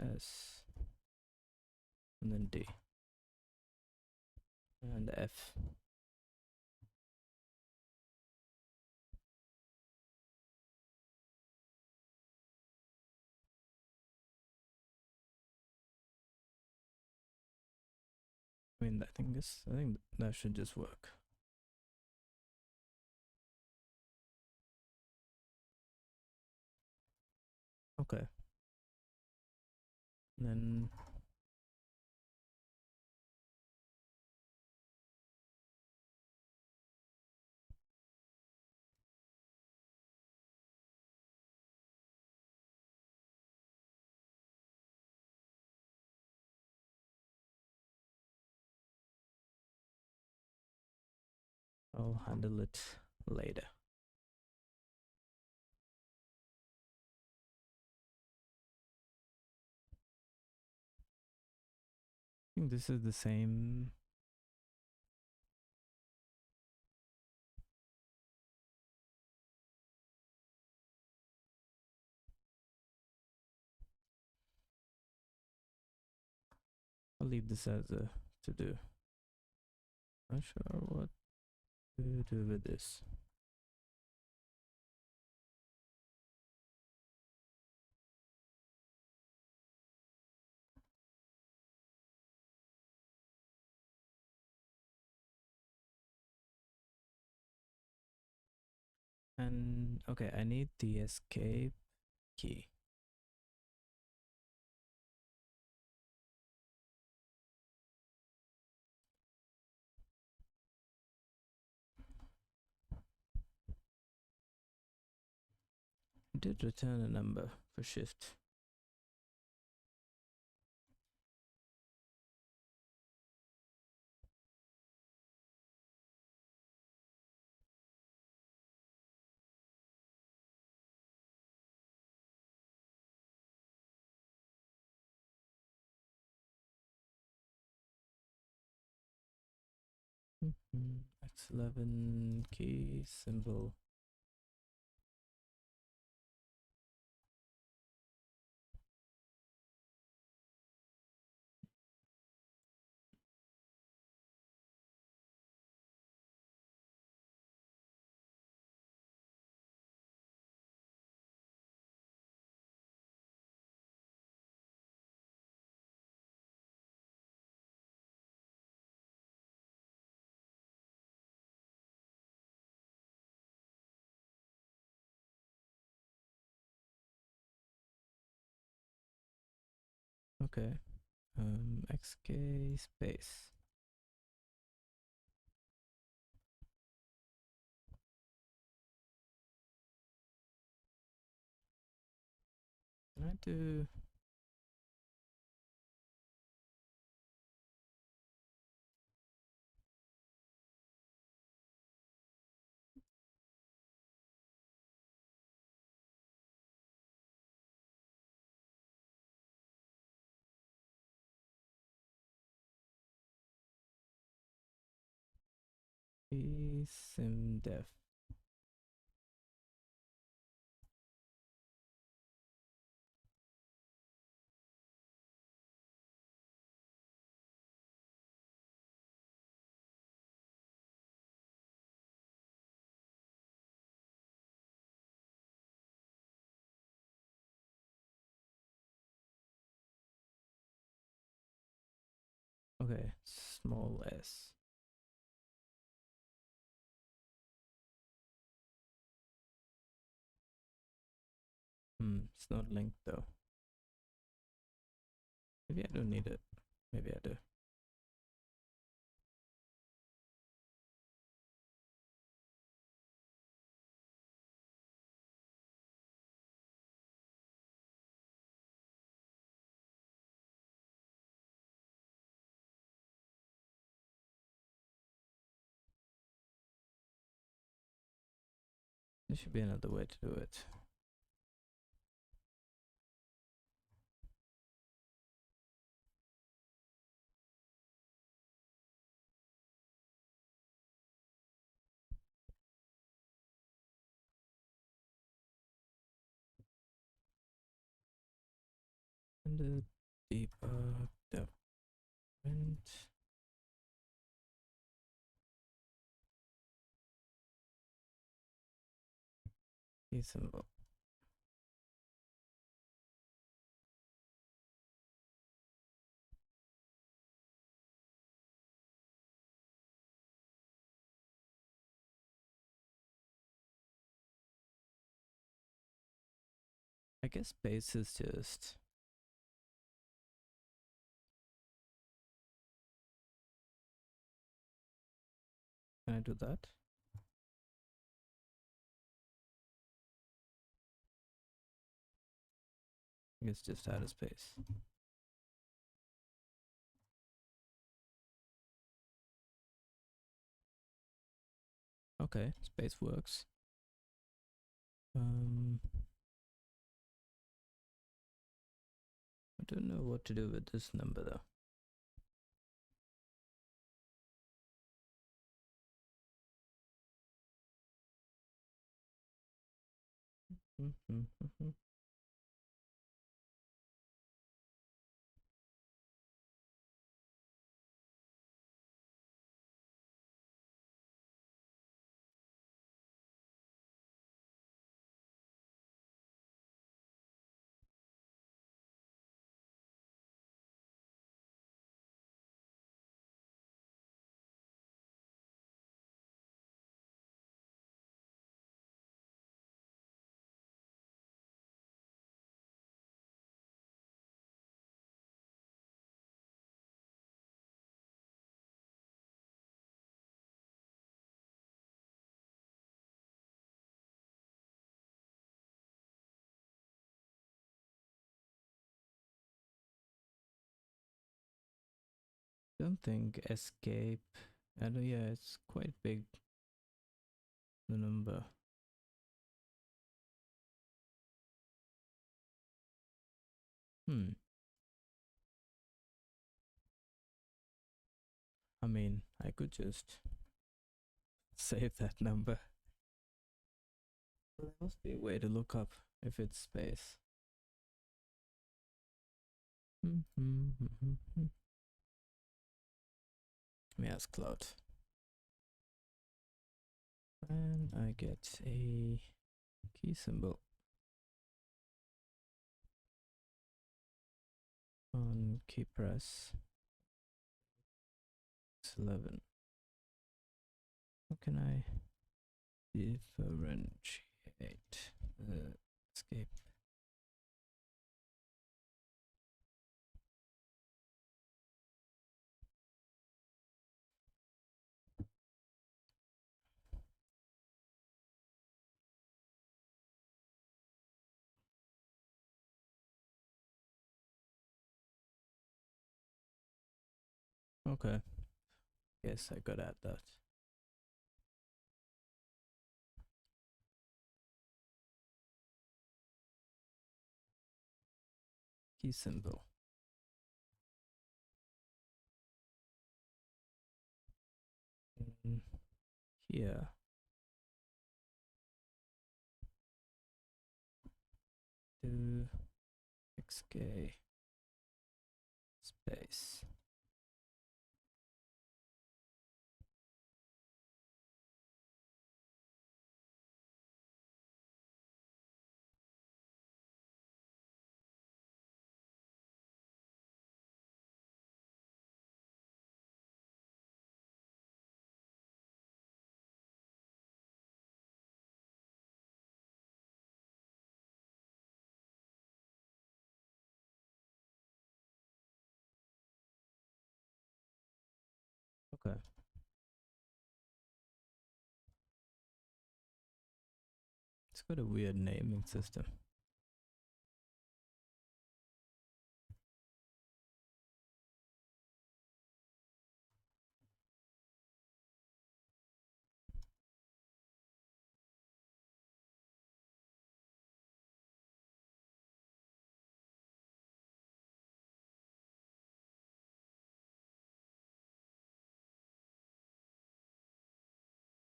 S and then D and F. I mean, I think that should just work. Okay. Then I'll handle it later. I think this is the same. I'll leave this as a to do. Not sure what to do with this. And okay, I need the escape key. I did return a number for shift. X11 key symbol. Okay. XK space. Can I do simdef? Okay, small s. It's not linked though. Maybe I don't need it. Maybe I do. There should be another way to do it. And the debug document. Key symbol. I guess space is just... Can I do that? I guess just add a space. Okay, space works. I don't know what to do with this number though. Don't think escape. I don't, yeah, it's quite big, the number. I mean, I could just save that number. There must be a way to look up if it's space. Let me ask Cloud. And I get a key symbol on key press. It's 11. How can I differentiate escape? Okay. Yes, I gotta add that. Key symbol. Here. Do xk space. Okay. It's got a weird naming system.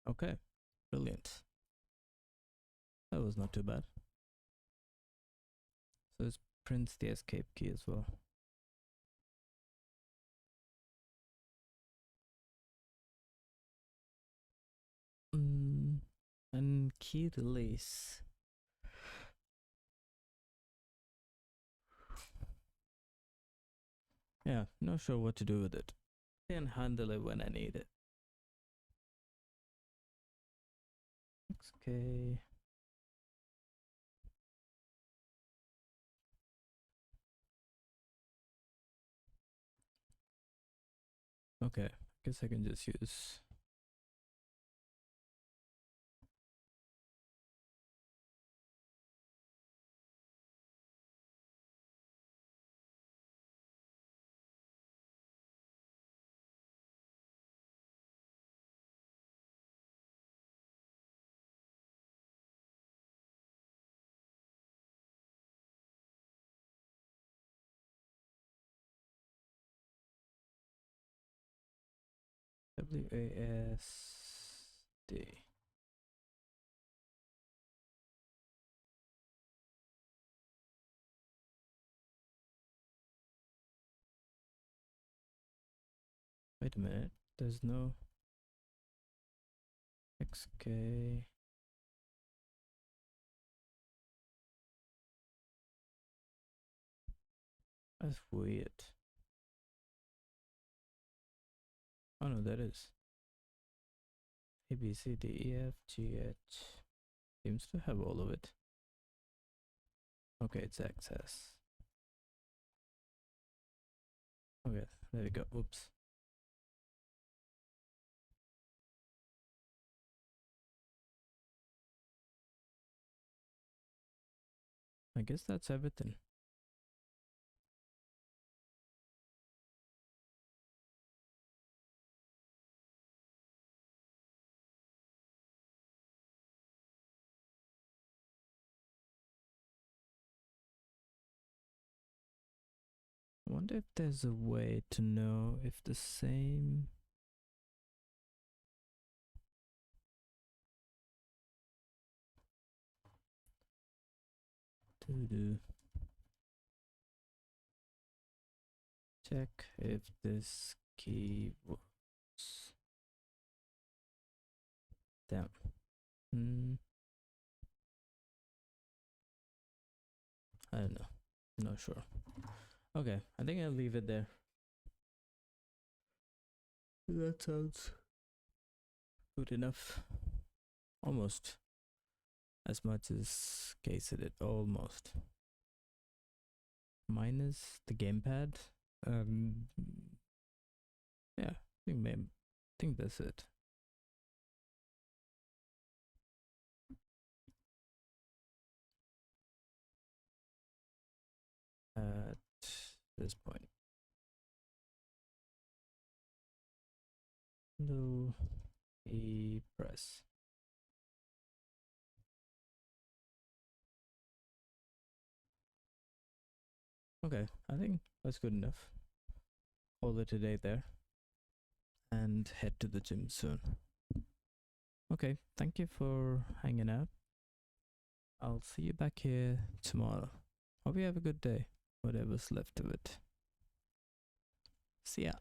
Okay, brilliant. That was not too bad. So it prints the escape key as well. And key release. Yeah, not sure what to do with it. Can handle it when I need it. XK. Okay, I guess I can just use. WASD. Wait a minute. There's no XK. That's weird. Oh no, that is A B C D E F G H. Seems to have all of it. Okay, it's access. Okay, there we go. Oops. I guess that's everything. I wonder if there's a way to know if the same. To check if this key works. Damn. I don't know. Not sure. Okay, I think I'll leave it there. That sounds good enough. Almost as much as Case did. Almost. Minus the gamepad. Yeah, I think that's it. At this point. No, E press. Okay, I think that's good enough. Call it a day there and head to the gym soon. Okay, thank you for hanging out. I'll see you back here tomorrow. Hope you have a good day, whatever's left of it. See ya.